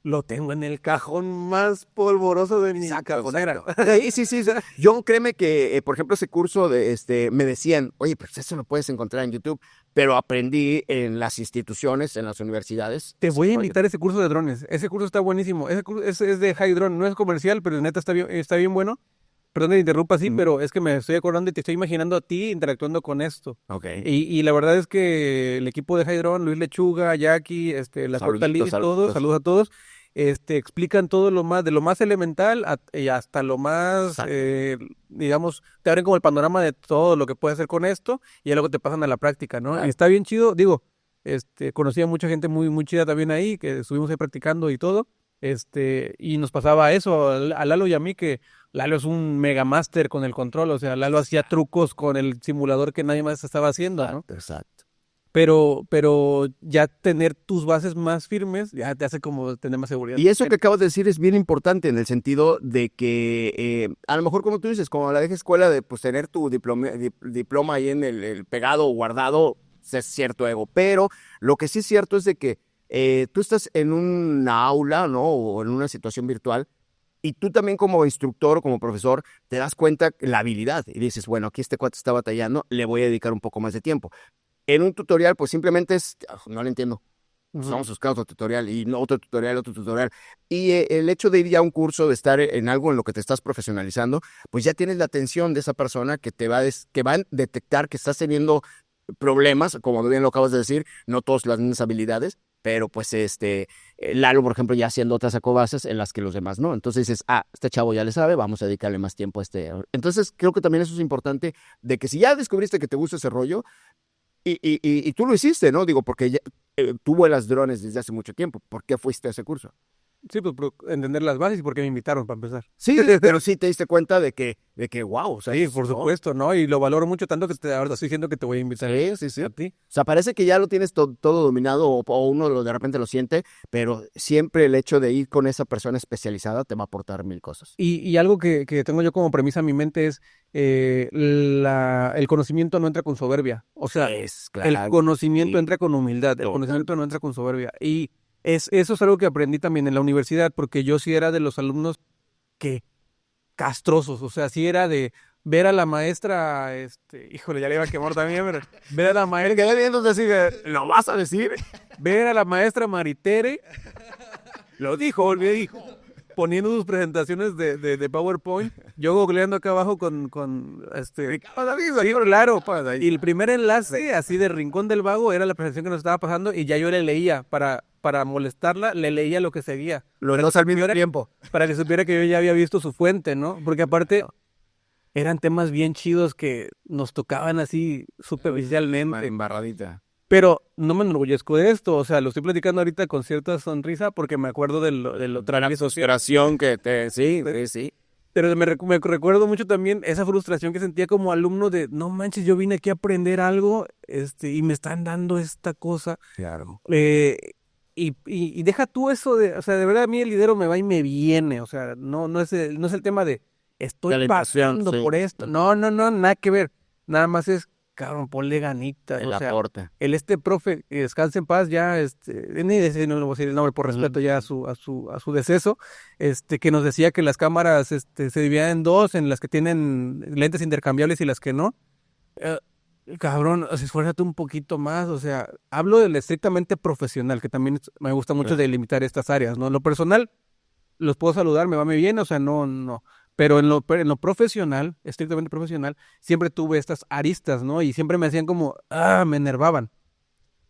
Speaker 1: lo tengo en el cajón más polvoroso de mi cajonera.
Speaker 2: Sí. Yo créeme que, por ejemplo, ese curso me decían, oye, pues eso lo puedes encontrar en YouTube, pero aprendí en las instituciones, en las universidades.
Speaker 1: Te voy a invitar a ese curso de drones. Ese curso está buenísimo. Ese curso es de High Drone, no es comercial, pero neta está bien bueno. Perdón que te interrumpa así, pero es que me estoy acordando y te estoy imaginando a ti interactuando con esto.
Speaker 2: Ok.
Speaker 1: Y la verdad es que el equipo de High Drone, Luis Lechuga, Jackie, la Corta Liz, todos, saludos a todos. Explican todo lo más, de lo más elemental y hasta lo más, digamos, te abren como el panorama de todo lo que puedes hacer con esto y ya luego te pasan a la práctica, ¿no?
Speaker 2: Claro.
Speaker 1: Y está bien chido, digo, conocí a mucha gente muy, muy chida también ahí, que estuvimos ahí practicando y todo, y nos pasaba eso, a Lalo y a mí, que Lalo es un mega máster con el control, o sea, Lalo hacía trucos con el simulador que nadie más estaba haciendo, ¿no?
Speaker 2: Exacto.
Speaker 1: Pero ya tener tus bases más firmes ya te hace como tener más seguridad.
Speaker 2: Y eso que acabas de decir es bien importante en el sentido de que a lo mejor, como tú dices, como la vieja escuela de pues tener tu diploma ahí en el pegado o guardado, es cierto ego. Pero lo que sí es cierto es de que tú estás en una aula, ¿no? O en una situación virtual. Y tú también como instructor o como profesor te das cuenta la habilidad y dices, bueno, aquí este cuate está batallando, le voy a dedicar un poco más de tiempo. En un tutorial, pues simplemente no lo entiendo. Vamos a buscar otro tutorial y otro tutorial. Y el hecho de ir ya a un curso, de estar en algo en lo que te estás profesionalizando, pues ya tienes la atención de esa persona que que va a detectar que estás teniendo problemas, como bien lo acabas de decir, no todos las mismas habilidades, pero pues Lalo, por ejemplo, ya haciendo otras acobacias en las que los demás no. Entonces dices, este chavo ya le sabe, vamos a dedicarle más tiempo a Entonces creo que también eso es importante, de que si ya descubriste que te gusta ese rollo, y tú lo hiciste, ¿no? Digo, porque tú vuelas drones desde hace mucho tiempo. ¿Por qué fuiste a ese curso?
Speaker 1: Sí, pues por entender las bases y por qué me invitaron para empezar.
Speaker 2: Sí, pero sí te diste cuenta de que wow, o sea,
Speaker 1: sí, por supuesto, ¿no? Y lo valoro mucho tanto que ahora estoy diciendo que te voy a invitar
Speaker 2: sí.
Speaker 1: a ti.
Speaker 2: O sea, parece que ya lo tienes todo dominado o uno de repente lo siente, pero siempre el hecho de ir con esa persona especializada te va a aportar mil cosas.
Speaker 1: Y algo que tengo yo como premisa en mi mente es el conocimiento no entra con soberbia. O sea,
Speaker 2: claro,
Speaker 1: el conocimiento
Speaker 2: sí.
Speaker 1: entra con humildad, el conocimiento no entra con soberbia. Y eso es algo que aprendí también en la universidad, porque yo sí era de los alumnos que castrosos, o sea, sí era de ver a la maestra, híjole, ya le iba a quemar también, pero ver a la maestra, que viendo así,
Speaker 2: ¿Lo vas a decir?
Speaker 1: ver a la maestra Maritere, lo dijo, poniendo sus presentaciones de PowerPoint, yo googleando acá abajo con claro, y el primer enlace así de Rincón del Vago era la presentación que nos estaba pasando y ya yo le leía para molestarla, le leía lo que seguía.
Speaker 2: Los dos al mismo tiempo.
Speaker 1: Para que supiera que yo ya había visto su fuente, ¿no? Porque aparte eran temas bien chidos que nos tocaban así superficialmente.
Speaker 2: Embarradita.
Speaker 1: Pero no me enorgullezco de esto, o sea, lo estoy platicando ahorita con cierta sonrisa porque me acuerdo de lo
Speaker 2: frustración que sí.
Speaker 1: Pero me recuerdo mucho también esa frustración que sentía como alumno de, no manches, yo vine aquí a aprender algo, y me están dando esta cosa.
Speaker 2: Claro.
Speaker 1: Y deja tú eso o sea, de verdad a mí el lidero me va y me viene, o sea, no es el tema de estoy pasando por esto, no, nada que ver, nada más es, cabrón, ponle ganita,
Speaker 2: El
Speaker 1: o sea,
Speaker 2: aporte.
Speaker 1: profe, descanse en paz, ya, ni decir, no le voy a decir el nombre por respeto ya a su deceso, que nos decía que las cámaras, se dividían en dos, en las que tienen lentes intercambiables y las que no. Cabrón, esfuérzate un poquito más, o sea, hablo del estrictamente profesional, que también me gusta mucho delimitar estas áreas, ¿no? Lo personal, los puedo saludar, me va muy bien, o sea, no, no. Pero en lo profesional, estrictamente profesional, siempre tuve estas aristas, ¿no? Y siempre me hacían como, me enervaban.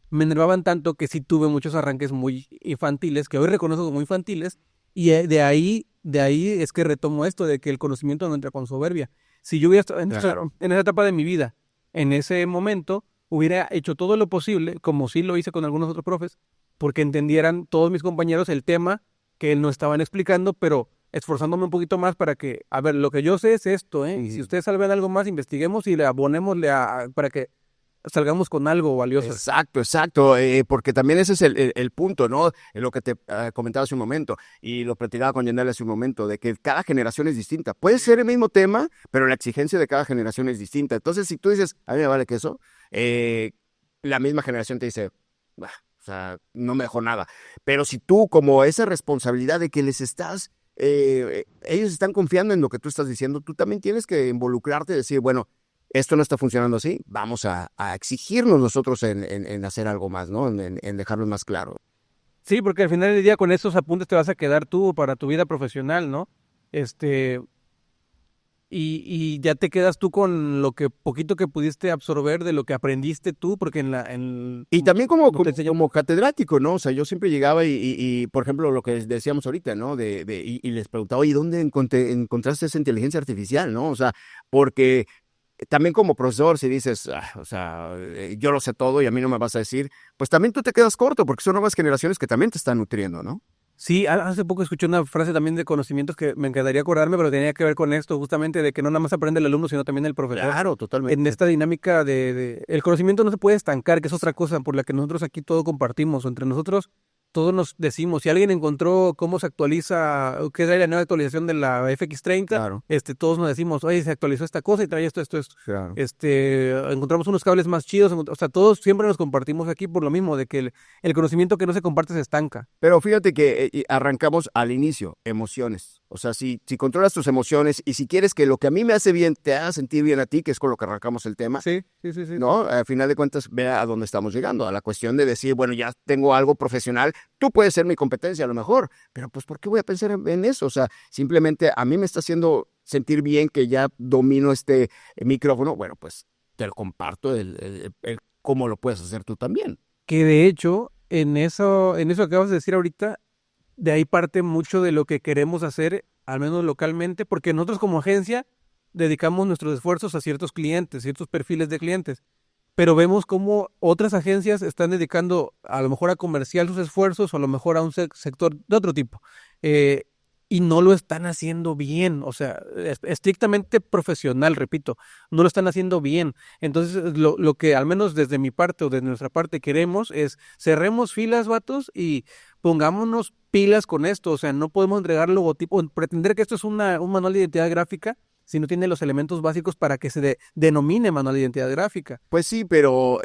Speaker 1: Me enervaban tanto que sí tuve muchos arranques muy infantiles, que hoy reconozco como infantiles, y de ahí es que retomo esto, de que el conocimiento no entra con soberbia. Si yo hubiera estado
Speaker 2: Claro.
Speaker 1: en esa etapa de mi vida, en ese momento, hubiera hecho todo lo posible, como sí lo hice con algunos otros profes, porque entendieran todos mis compañeros el tema que no estaban explicando, pero esforzándome un poquito más para que, a ver, lo que yo sé es esto, ¿eh? Si ustedes saben algo más, investiguemos y le abonémosle para que salgamos con algo valioso.
Speaker 2: Exacto, exacto, porque también ese es el punto, ¿no? Lo que te comentaba hace un momento y lo platicaba con Yanela hace un momento, de que cada generación es distinta. Puede ser el mismo tema, pero la exigencia de cada generación es distinta. Entonces, si tú dices, a mí me vale queso, la misma generación te dice, "Bah, o sea, no me dejó nada". Pero si tú, como esa responsabilidad de que les estás, ellos están confiando en lo que tú estás diciendo, tú también tienes que involucrarte y decir, bueno, esto no está funcionando así, vamos a exigirnos nosotros en hacer algo más, ¿no? En dejarlo más claro.
Speaker 1: Sí, porque al final del día con esos apuntes te vas a quedar tú para tu vida profesional, ¿no? Este, y ya te quedas tú con lo que poquito que pudiste absorber de lo que aprendiste tú, porque
Speaker 2: Y también como,
Speaker 1: como te enseñó.
Speaker 2: como catedrático, ¿no? O sea, yo siempre llegaba por ejemplo, lo que decíamos ahorita, ¿no? Y les preguntaba, oye, ¿dónde encontraste esa inteligencia artificial, no? O sea, porque también como profesor, si dices, o sea, yo lo sé todo y a mí no me vas a decir, pues también tú te quedas corto, porque son nuevas generaciones que también te están nutriendo, ¿no?
Speaker 1: Sí, hace poco escuché una frase también de conocimientos que me encantaría acordarme, pero tenía que ver con esto, justamente de que no nada más aprende el alumno, sino también el profesor.
Speaker 2: Claro,
Speaker 1: En
Speaker 2: totalmente.
Speaker 1: esta dinámica el conocimiento no se puede estancar, que es otra cosa por la que nosotros aquí todo compartimos, o entre nosotros todos nos decimos, si alguien encontró cómo se actualiza, qué es la nueva actualización de la FX30,
Speaker 2: Claro,
Speaker 1: todos nos decimos, oye, se actualizó esta cosa y trae esto, esto, esto.
Speaker 2: claro.
Speaker 1: Encontramos unos cables más chidos, o sea, todos siempre nos compartimos aquí por lo mismo, de que el conocimiento que no se comparte se estanca.
Speaker 2: Pero fíjate que arrancamos al inicio, emociones. O sea, si controlas tus emociones y si quieres que lo que a mí me hace bien te haga sentir bien a ti, que es con lo que arrancamos el tema,
Speaker 1: Sí, sí, sí, sí, sí.
Speaker 2: ¿no? Al final de cuentas, vea a dónde estamos llegando, a la cuestión de decir, bueno, ya tengo algo profesional, tú puedes ser mi competencia a lo mejor, pero pues ¿por qué voy a pensar en eso? O sea, simplemente a mí me está haciendo sentir bien que ya domino este micrófono, bueno, pues te lo comparto cómo lo puedes hacer tú también.
Speaker 1: Que de hecho, en eso que acabas de decir ahorita, de ahí parte mucho de lo que queremos hacer, al menos localmente, porque nosotros como agencia dedicamos nuestros esfuerzos a ciertos clientes, ciertos perfiles de clientes, pero vemos cómo otras agencias están dedicando a lo mejor a comercial sus esfuerzos o a lo mejor a un sector de otro tipo. Eh, y no lo están haciendo bien, o sea, estrictamente profesional, repito, no lo están haciendo bien. Entonces, lo que al menos desde mi parte o desde nuestra parte queremos es cerremos filas, vatos, y pongámonos pilas con esto. O sea, no podemos entregar logotipo, pretender que esto es un manual de identidad gráfica si no tiene los elementos básicos para que se denomine manual de identidad gráfica.
Speaker 2: Pues sí, pero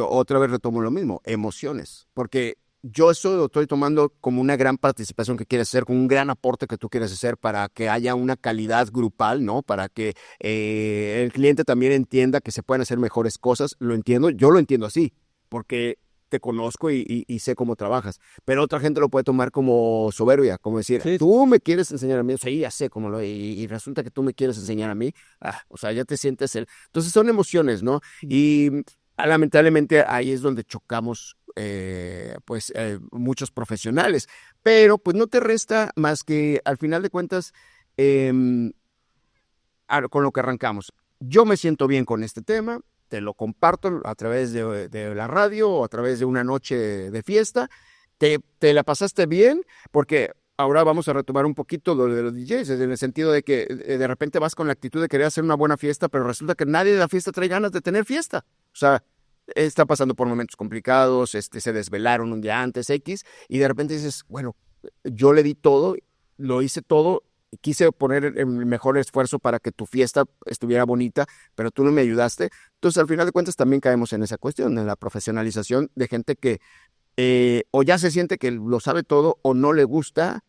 Speaker 2: otra vez retomo lo mismo, emociones, porque yo eso lo estoy tomando como una gran participación que quieres hacer, como un gran aporte que tú quieres hacer para que haya una calidad grupal, ¿no? Para que el cliente también entienda que se pueden hacer mejores cosas. Lo entiendo, yo lo entiendo así, porque te conozco y sé cómo trabajas, pero otra gente lo puede tomar como soberbia, como decir,
Speaker 1: Sí,
Speaker 2: tú me quieres enseñar a mí, o sea, ya sé cómo y resulta que tú me quieres enseñar a mí, o sea, ya te sientes Entonces son emociones, ¿no? Y lamentablemente ahí es donde chocamos, pues, muchos profesionales, pero pues no te resta más que al final de cuentas, em, con lo que arrancamos. Yo me siento bien con este tema, te lo comparto a través de la radio o a través de una noche de fiesta. Te la pasaste bien, porque ahora vamos a retomar un poquito lo de los DJs, en el sentido de que de repente vas con la actitud de querer hacer una buena fiesta, pero resulta que nadie de la fiesta trae ganas de tener fiesta. O sea, está pasando por momentos complicados, se desvelaron un día antes, X, y de repente dices, bueno, yo le di todo, lo hice todo, quise poner el mejor esfuerzo para que tu fiesta estuviera bonita, pero tú no me ayudaste. Entonces, al final de cuentas, también caemos en esa cuestión, en la profesionalización de gente que o ya se siente que lo sabe todo o no le gusta,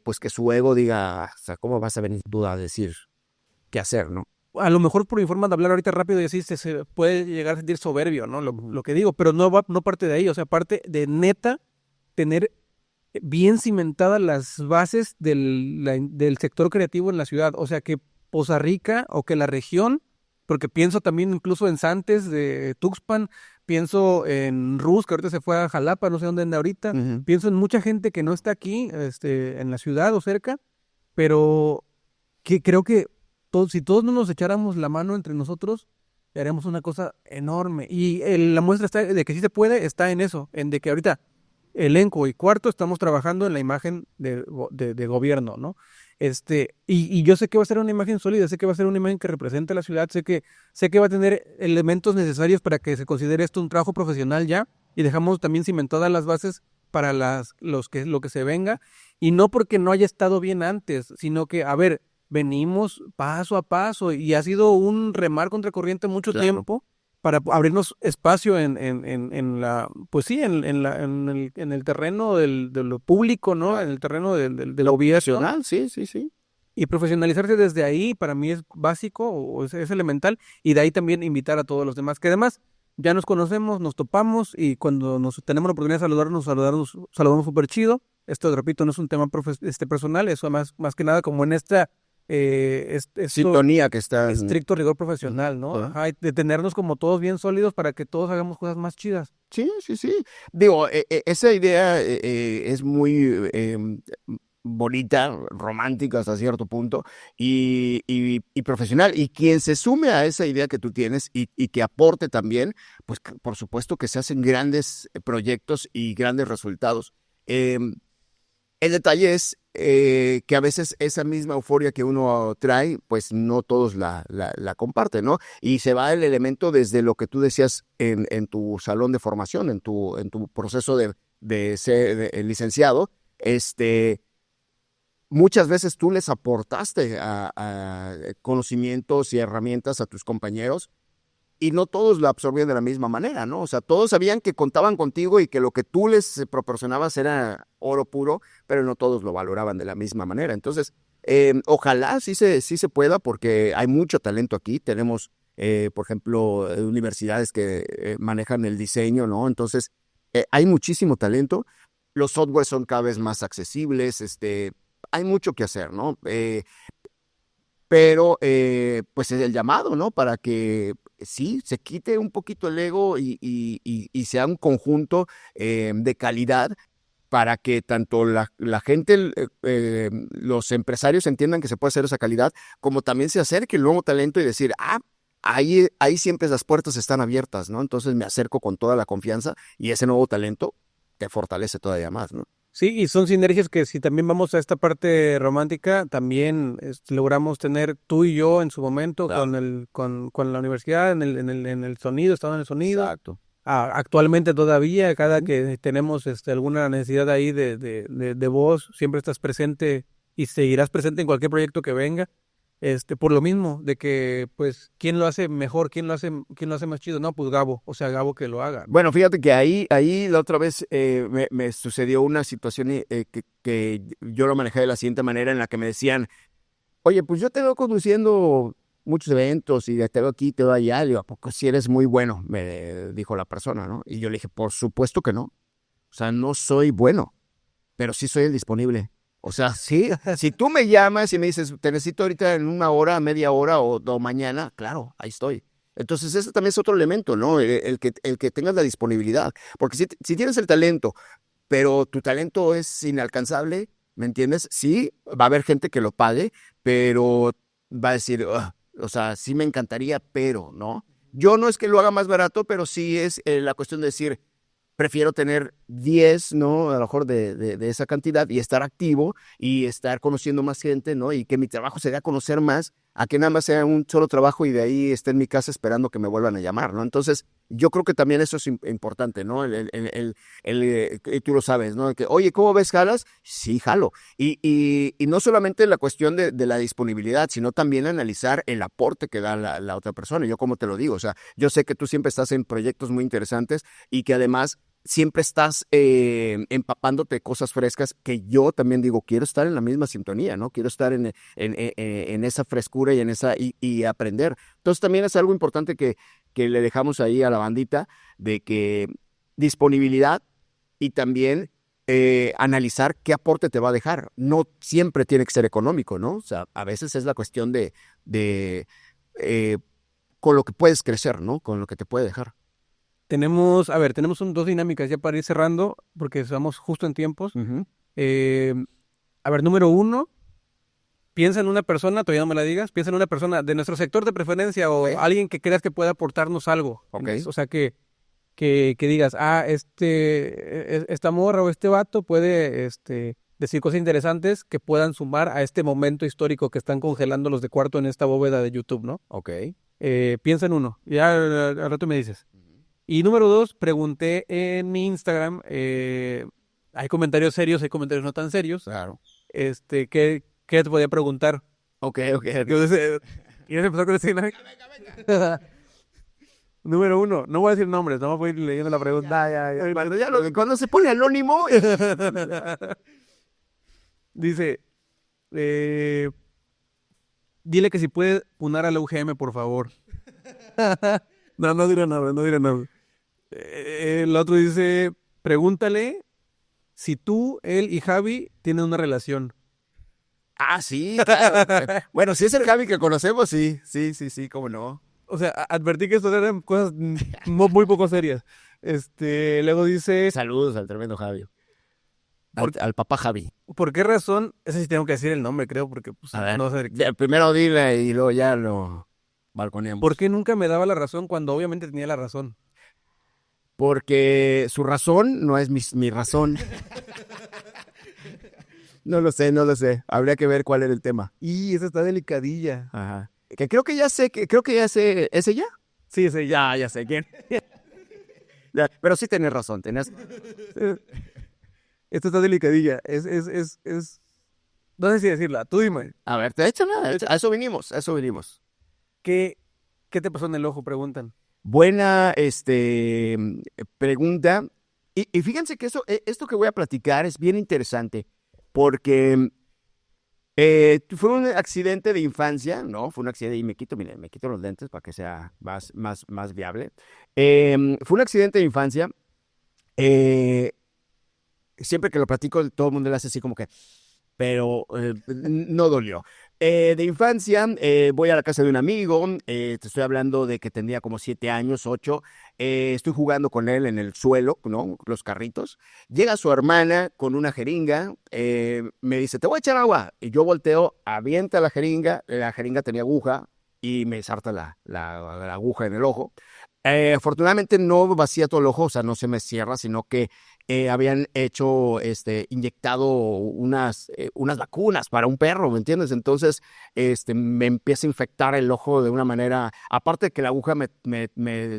Speaker 2: pues que su ego diga, o sea, ¿cómo vas a venir tú a decir qué hacer, no?
Speaker 1: a lo mejor por mi forma de hablar ahorita rápido y así se puede llegar a sentir soberbio, ¿no? Lo que digo, pero no parte de ahí, o sea, parte de neta tener bien cimentadas las bases del sector creativo en la ciudad. O sea, que Poza Rica o que la región, porque pienso también incluso en Santes de Tuxpan, pienso en Rus, que ahorita se fue a Jalapa, no sé dónde anda ahorita,
Speaker 2: Ujú.
Speaker 1: pienso en mucha gente que no está aquí, en la ciudad o cerca, pero que creo que si todos no nos echáramos la mano entre nosotros, haremos una cosa enorme. Y la muestra está de que sí se puede, está en eso, en de que ahorita elenco y cuarto estamos trabajando en la imagen de gobierno, ¿no? Y yo sé que va a ser una imagen sólida, sé que va a ser una imagen que represente a la ciudad, sé que va a tener elementos necesarios para que se considere esto un trabajo profesional ya, y dejamos también cimentadas las bases para lo que se venga, y no porque no haya estado bien antes, sino que, a ver, venimos paso a paso, y ha sido un remar contra corriente mucho
Speaker 2: Claro.
Speaker 1: tiempo para abrirnos espacio en la, pues sí, en el terreno de lo público, ¿no? En el terreno del gobierno.
Speaker 2: Profesional, sí, sí, sí.
Speaker 1: Y profesionalizarse desde ahí para mí es básico o es elemental. Y de ahí también invitar a todos los demás, que además ya nos conocemos, nos topamos y cuando nos tenemos la oportunidad de saludamos súper chido. Esto, repito, no es un tema personal, eso más que nada como en esta esto
Speaker 2: Sintonía que está.
Speaker 1: estricto rigor profesional, ¿no?
Speaker 2: Ajá.
Speaker 1: Ajá, y de tenernos como todos bien sólidos para que todos hagamos cosas más chidas.
Speaker 2: Sí, sí, sí. Digo, esa idea es muy bonita, romántica hasta cierto punto y profesional. Y quien se sume a esa idea que tú tienes y que aporte también, pues por supuesto que se hacen grandes proyectos y grandes resultados. Em, el detalle es que a veces esa misma euforia que uno trae, pues no todos la comparten, ¿no? Y se va el elemento desde lo que tú decías en tu salón de formación, en tu proceso de ser licenciado. Muchas veces tú les aportaste a conocimientos y herramientas a tus compañeros y no todos lo absorbían de la misma manera, ¿no? O sea, todos sabían que contaban contigo y que lo que tú les proporcionabas era oro puro, pero no todos lo valoraban de la misma manera. Entonces, ojalá sí se pueda, porque hay mucho talento aquí. Tenemos, por ejemplo, universidades que manejan el diseño, ¿no? Entonces, hay muchísimo talento. Los softwares son cada vez más accesibles, hay mucho que hacer, ¿no? Pero pues es el llamado, ¿no? Para que sí, se quite un poquito el ego y sea un conjunto de calidad para que tanto la gente, los empresarios entiendan que se puede hacer esa calidad, como también se acerque el nuevo talento y decir, ahí siempre las puertas están abiertas, ¿no? Entonces me acerco con toda la confianza y ese nuevo talento te fortalece todavía más, ¿no?
Speaker 1: Sí, y son sinergias que si también vamos a esta parte romántica, también logramos tener tú y yo en su momento
Speaker 2: Claro.
Speaker 1: con la universidad, en el sonido, estando en el sonido.
Speaker 2: Exacto.
Speaker 1: Actualmente todavía, cada
Speaker 2: Ujú.
Speaker 1: que tenemos alguna necesidad ahí de voz, siempre estás presente y seguirás presente en cualquier proyecto que venga. Por lo mismo, de que, pues, ¿quién lo hace mejor? ¿Quién lo hace más chido? No, pues Gabo, o sea, Gabo que lo haga, ¿no?
Speaker 2: Bueno, fíjate que ahí la otra vez me sucedió una situación que yo lo manejé de la siguiente manera, en la que me decían, oye, pues yo te veo conduciendo muchos eventos y te veo aquí, te veo allá. Le digo, ¿a poco si eres muy bueno? Me dijo la persona, ¿no? Y yo le dije, por supuesto que no. O sea, no soy bueno, pero sí soy el disponible. O sea, sí, si tú me llamas y me dices, te necesito ahorita en una hora, media hora o mañana, claro, ahí estoy. Entonces, ese también es otro elemento, ¿no? El que tengas la disponibilidad. Porque si tienes el talento, pero tu talento es inalcanzable, ¿me entiendes? Sí, va a haber gente que lo pague, pero va a decir, "Ugh", o sea, sí me encantaría, pero, ¿no? Yo no es que lo haga más barato, pero sí es la cuestión de decir, prefiero tener 10, ¿no? A lo mejor de esa cantidad y estar activo y estar conociendo más gente, ¿no? Y que mi trabajo se dé a conocer más, a que nada más sea un solo trabajo y de ahí esté en mi casa esperando que me vuelvan a llamar, ¿no? Entonces, yo creo que también eso es importante, ¿no? Tú lo sabes, ¿no? Que, oye, ¿cómo ves, jalas? Sí, jalo. Y no solamente la cuestión de la disponibilidad, sino también analizar el aporte que da la otra persona. Yo como te lo digo, o sea, yo sé que tú siempre estás en proyectos muy interesantes y que además siempre estás empapándote de cosas frescas que yo también digo, quiero estar en la misma sintonía, ¿no? Quiero estar en esa frescura y aprender. Entonces también es algo importante que le dejamos ahí a la bandita de que disponibilidad y también analizar qué aporte te va a dejar. No siempre tiene que ser económico, ¿no? O sea, a veces es la cuestión de con lo que puedes crecer, ¿no? Con lo que te puede dejar.
Speaker 1: Tenemos, a ver, tenemos dos dinámicas ya para ir cerrando, porque estamos justo en tiempos.
Speaker 2: Ujú.
Speaker 1: Eh, a ver, número uno, piensa en una persona, todavía no me la digas, piensa en una persona de nuestro sector de preferencia o
Speaker 2: Ok.
Speaker 1: alguien que creas que pueda aportarnos algo.
Speaker 2: Ok.
Speaker 1: O sea, que digas, esta morra o este vato puede decir cosas interesantes que puedan sumar a este momento histórico que están congelando los de cuarto en esta bóveda de YouTube, ¿no?
Speaker 2: Ok.
Speaker 1: Piensa en uno, ya al rato me dices. Y número dos, pregunté en mi Instagram, hay comentarios serios, hay comentarios no tan serios,
Speaker 2: Claro.
Speaker 1: ¿qué te podía preguntar?
Speaker 2: Ok.
Speaker 1: Entonces, y ya se empezó con esa dinámica. Número uno, no voy a decir nombres, no voy a ir leyendo la pregunta.
Speaker 2: Cuando se pone anónimo.
Speaker 1: Dice, dile que si puede punar a la UGM, por favor. No diré nada, no diré nada. El otro dice, pregúntale si tú, él y Javi tienen una relación.
Speaker 2: Ah, sí, claro. Bueno, si es el Javi que conocemos, sí, cómo no.
Speaker 1: O sea, advertí que esto eran cosas muy poco serias. Luego dice,
Speaker 2: Saludos al tremendo Javi. Al papá Javi.
Speaker 1: ¿por qué razón? Ese sí tengo que decir el nombre, creo, porque pues,
Speaker 2: A ver,
Speaker 1: no sé.
Speaker 2: primero dile y luego ya lo balconeamos.
Speaker 1: ¿Por qué nunca me daba la razón cuando obviamente tenía la razón?
Speaker 2: Porque su razón no es mi razón. No lo sé. Habría que ver cuál era el tema.
Speaker 1: Y esa está delicadilla.
Speaker 2: Ajá. Que creo que ya sé, ¿ese ya?
Speaker 1: Sí, ese ya sé quién.
Speaker 2: Ya, pero sí tenés razón, tenés.
Speaker 1: Esta está delicadilla. No sé si decirla. Tú dime,
Speaker 2: A ver, te he hecho nada, a eso vinimos.
Speaker 1: ¿qué te pasó en el ojo? Preguntan.
Speaker 2: Buena, pregunta. Y fíjense que esto que voy a platicar es bien interesante, porque fue un accidente de infancia, ¿no? Fue un accidente, y me quito los lentes para que sea más viable. Fue un accidente de infancia. eh, Siempre que lo platico, todo el mundo le hace así como que, pero no dolió. De infancia, voy a la casa de un amigo, te estoy hablando de que tendría como 7 años, 8, estoy jugando con él en el suelo, ¿no? Los carritos. Llega su hermana con una jeringa, me dice, te voy a echar agua. Y yo volteo, avienta la jeringa tenía aguja y me salta la aguja en el ojo. Afortunadamente no vacía todo el ojo, o sea, no se me cierra, sino que habían inyectado unas vacunas para un perro, ¿me entiendes? Entonces, me empieza a infectar el ojo de una manera, aparte de que la aguja me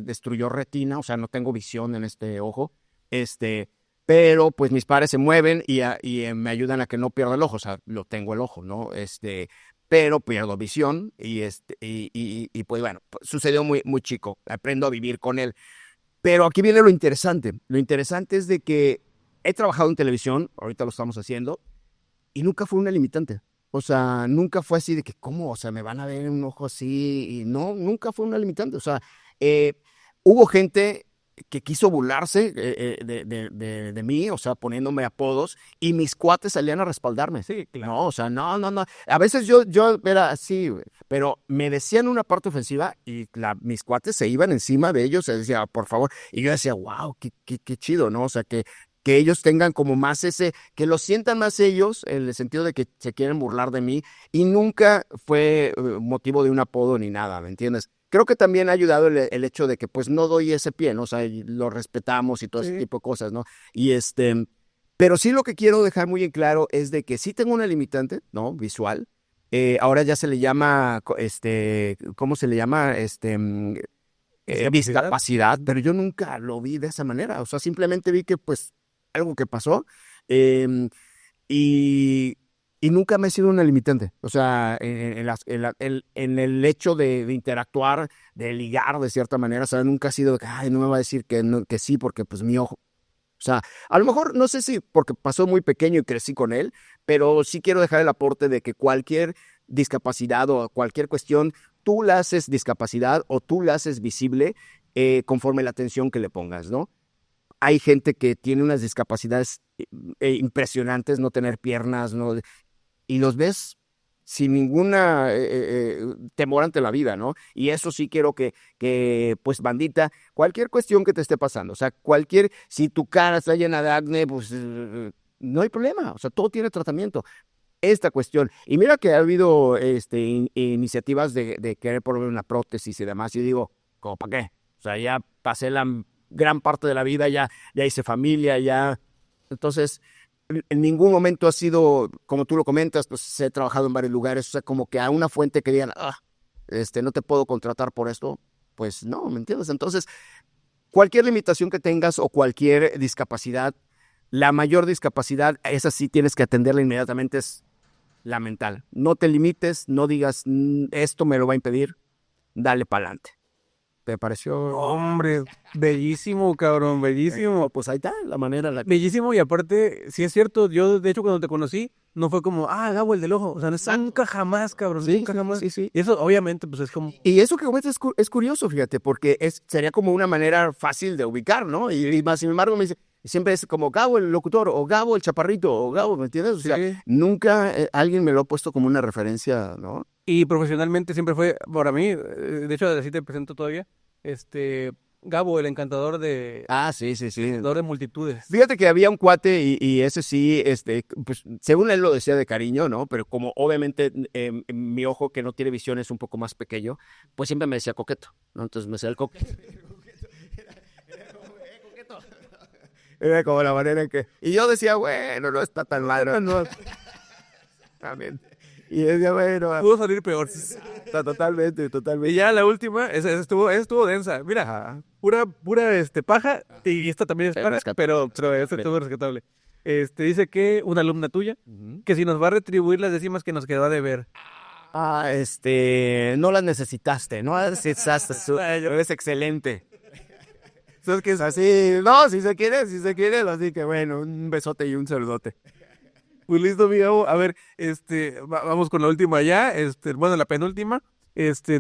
Speaker 2: destruyó retina, o sea, no tengo visión en este ojo, pero pues mis padres se mueven y me ayudan a que no pierda el ojo, o sea, lo tengo el ojo, ¿no? Pero pierdo visión y pues bueno, sucedió muy, muy chico, aprendo a vivir con él. Pero aquí viene lo interesante. Lo interesante es de que he trabajado en televisión, ahorita lo estamos haciendo, y nunca fue una limitante. O sea, nunca fue así de que, ¿cómo? O sea, me van a ver en un ojo así. Y no, nunca fue una limitante. O sea, hubo gente que quiso burlarse de mí, o sea, poniéndome apodos, y mis cuates salían a respaldarme.
Speaker 1: Sí, claro.
Speaker 2: No, o sea, no. A veces yo era así, güey, pero me decían una parte ofensiva y mis cuates se iban encima de ellos, se decía, por favor, y yo decía, wow, qué chido, ¿no? O sea, que ellos tengan como más que lo sientan más ellos, en el sentido de que se quieren burlar de mí, y nunca fue motivo de un apodo ni nada, ¿me entiendes? Creo que también ha ayudado el hecho de que pues no doy ese pie, ¿no? O sea, lo respetamos y todo ese tipo de cosas, ¿no? Y pero sí lo que quiero dejar muy en claro es de que sí tengo una limitante, ¿no? Visual. Ahora ya se le llama, ¿cómo se le llama? Discapacidad, pero yo nunca lo vi de esa manera. O sea, simplemente vi que pues algo que pasó y, y nunca me ha sido una limitante. O sea, en el hecho de interactuar, de ligar de cierta manera, o sea, nunca ha sido, ay, no me va a decir que sí porque pues mi ojo. O sea, a lo mejor, no sé si porque pasó muy pequeño y crecí con él, pero sí quiero dejar el aporte de que cualquier discapacidad o cualquier cuestión, tú la haces discapacidad o tú la haces visible conforme la atención que le pongas, ¿no? Hay gente que tiene unas discapacidades impresionantes, no tener piernas, ¿no? Y los ves sin ninguna temor ante la vida, ¿no? Y eso sí quiero pues, bandita, cualquier cuestión que te esté pasando, o sea, si tu cara está llena de acné, pues no hay problema, o sea, todo tiene tratamiento. Esta cuestión, y mira que ha habido iniciativas de querer poner una prótesis y demás, y digo, ¿cómo para qué? O sea, ya pasé la gran parte de la vida, ya hice familia, ya, entonces en ningún momento ha sido, como tú lo comentas, pues he trabajado en varios lugares, o sea, como que a una fuente que digan, no te puedo contratar por esto, pues no, ¿me entiendes? Entonces, cualquier limitación que tengas o cualquier discapacidad, la mayor discapacidad, esa sí tienes que atenderla inmediatamente, es la mental. No te limites, no digas, esto me lo va a impedir, dale para adelante. ¿Te pareció?
Speaker 1: Hombre, bellísimo, cabrón, bellísimo.
Speaker 2: Pues ahí está la manera.
Speaker 1: Bellísimo, y aparte, sí es cierto, yo de hecho cuando te conocí, no fue como, Gabo, el del ojo. O sea, nunca jamás, cabrón,
Speaker 2: Sí,
Speaker 1: nunca jamás.
Speaker 2: sí.
Speaker 1: Y eso obviamente pues es como...
Speaker 2: Y eso que comentas es curioso, fíjate, porque sería como una manera fácil de ubicar, ¿no? Y más, sin embargo, me dice, siempre es como Gabo el locutor, o Gabo el chaparrito, o Gabo, ¿me entiendes? O sea, nunca alguien me lo ha puesto como una referencia, ¿no?
Speaker 1: Y profesionalmente siempre fue, para mí, de hecho así te presento todavía, Gabo, el encantador de...
Speaker 2: Sí.
Speaker 1: Encantador de multitudes.
Speaker 2: Fíjate que había un cuate y ese sí, pues según él lo decía de cariño, ¿no? Pero como obviamente mi ojo que no tiene visión es un poco más pequeño, pues siempre me decía coqueto, ¿no? Entonces me decía el coqueto. Era como la manera en que... Y yo decía, bueno, no está tan mal, ¿no? También. Y decía, bueno...
Speaker 1: Pudo salir peor.
Speaker 2: Totalmente.
Speaker 1: Y ya la última, esa estuvo densa. Mira, pura paja, y esta también es paja, pero esta estuvo rescatable. Dice que una alumna tuya, que si nos va a retribuir las décimas que nos quedó a deber.
Speaker 2: No las necesitaste, ¿no? Eres excelente. ¿Sabes qué es así? No, si se quiere, así que bueno, un besote y un saludote.
Speaker 1: Pues listo, mi Gabo. A ver, vamos con la última ya, bueno, la penúltima.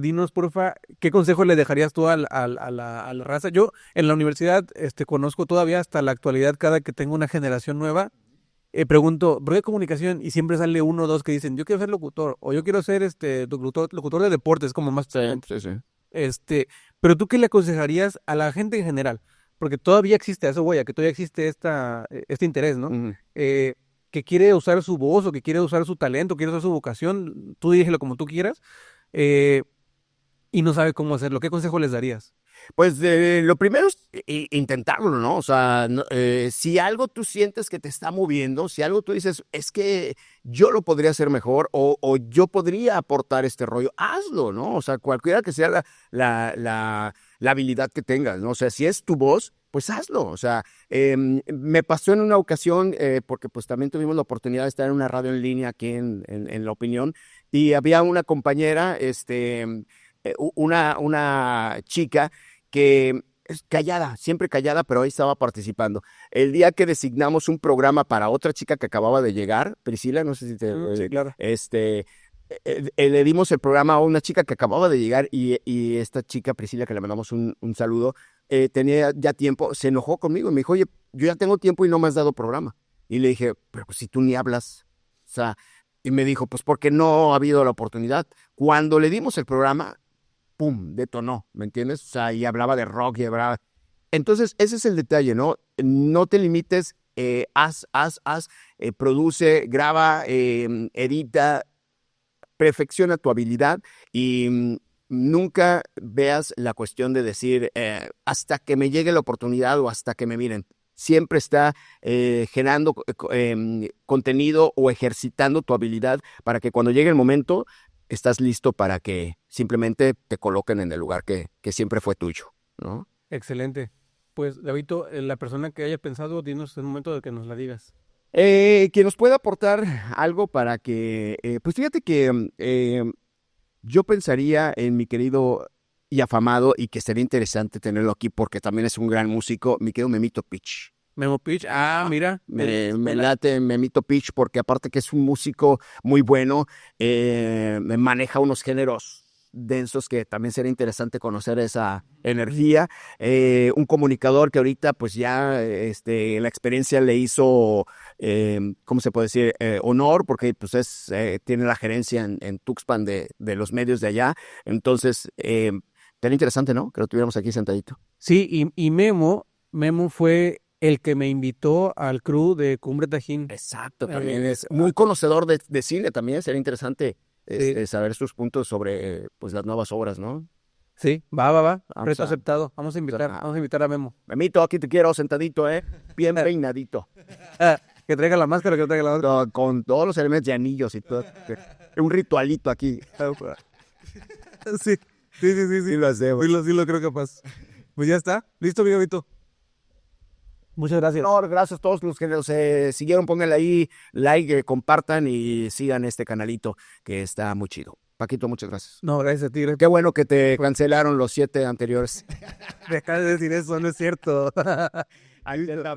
Speaker 1: Dinos, porfa, ¿qué consejo le dejarías tú a la raza? Yo en la universidad, conozco todavía hasta la actualidad, cada que tengo una generación nueva, pregunto, ¿por qué comunicación? Y siempre sale uno o dos que dicen, yo quiero ser locutor, o yo quiero ser locutor de deportes, como más...
Speaker 2: Sí.
Speaker 1: Pero tú, ¿qué le aconsejarías a la gente en general? Porque todavía existe, a eso voy, a que todavía existe este interés, ¿no?
Speaker 2: Uh-huh.
Speaker 1: Que quiere usar su voz, o que quiere usar su talento, quiere usar su vocación, tú dígelo como tú quieras, y no sabe cómo hacerlo. ¿Qué consejo les darías?
Speaker 2: Pues lo primero es intentarlo, ¿no? O sea, si algo tú sientes que te está moviendo, si algo tú dices, es que yo lo podría hacer mejor o yo podría aportar este rollo, hazlo, ¿no? O sea, cualquiera que sea la habilidad que tengas, ¿no? O sea, si es tu voz, pues hazlo. O sea, me pasó en una ocasión, porque pues también tuvimos la oportunidad de estar en una radio en línea aquí en La Opinión, y había una compañera, una chica que es callada, siempre callada, pero ahí estaba participando. El día que designamos un programa para otra chica que acababa de llegar, Priscila, no sé si te...
Speaker 1: Sí, claro.
Speaker 2: Le dimos el programa a una chica que acababa de llegar y esta chica, Priscila, que le mandamos un saludo, tenía ya tiempo, se enojó conmigo y me dijo, oye, yo ya tengo tiempo y no me has dado programa. Y le dije, pero pues si tú ni hablas, o sea, y me dijo, pues porque no ha habido la oportunidad. Cuando le dimos el programa, ¡pum!, detonó, ¿me entiendes? O sea, y hablaba de rock y hablaba... Entonces, ese es el detalle, ¿no? No te limites, haz, produce, graba, edita, perfecciona tu habilidad y nunca veas la cuestión de decir hasta que me llegue la oportunidad o hasta que me miren. Siempre está generando contenido o ejercitando tu habilidad para que cuando llegue el momento estás listo para que simplemente te coloquen en el lugar que siempre fue tuyo, ¿no?
Speaker 1: Excelente. Pues, Davidito, la persona que haya pensado, dinos en un momento de que nos la digas.
Speaker 2: Que nos pueda aportar algo para que, pues fíjate que yo pensaría en mi querido y afamado, y que sería interesante tenerlo aquí porque también es un gran músico, mi querido Memito Pitch.
Speaker 1: Memo Pitch, mira.
Speaker 2: Me late Memito Pitch porque aparte que es un músico muy bueno, maneja unos géneros densos, que también sería interesante conocer esa energía. Un comunicador que ahorita pues ya la experiencia le hizo, ¿cómo se puede decir? Honor, porque pues tiene la gerencia en Tuxpan de los medios de allá. Entonces, sería interesante, ¿no? Que lo tuviéramos aquí sentadito.
Speaker 1: Sí, y Memo fue el que me invitó al crew de Cumbre Tajín.
Speaker 2: Exacto, también es muy conocedor de cine también. Sería interesante
Speaker 1: Sí.
Speaker 2: saber sus puntos sobre pues las nuevas obras, ¿no?
Speaker 1: Sí, va.
Speaker 2: Vamos
Speaker 1: Reto
Speaker 2: a-
Speaker 1: aceptado. Vamos a invitar a Memo.
Speaker 2: Memito, aquí te quiero sentadito, bien peinadito.
Speaker 1: Que traiga la máscara, que traiga la máscara.
Speaker 2: Con todos los elementos de anillos y todo. Un ritualito aquí.
Speaker 1: Sí, sí.
Speaker 2: Sí lo hacemos.
Speaker 1: Sí lo creo capaz. Pues ya está. Listo, mi Gabito. Muchas gracias.
Speaker 2: No, gracias a todos los que nos siguieron. Pónganle ahí like, compartan y sigan este canalito que está muy chido. Paquito, muchas gracias.
Speaker 1: No, gracias a ti.
Speaker 2: Qué bueno que te cancelaron los 7 anteriores.
Speaker 1: Deja de decir eso, no es cierto.
Speaker 2: Ahí está.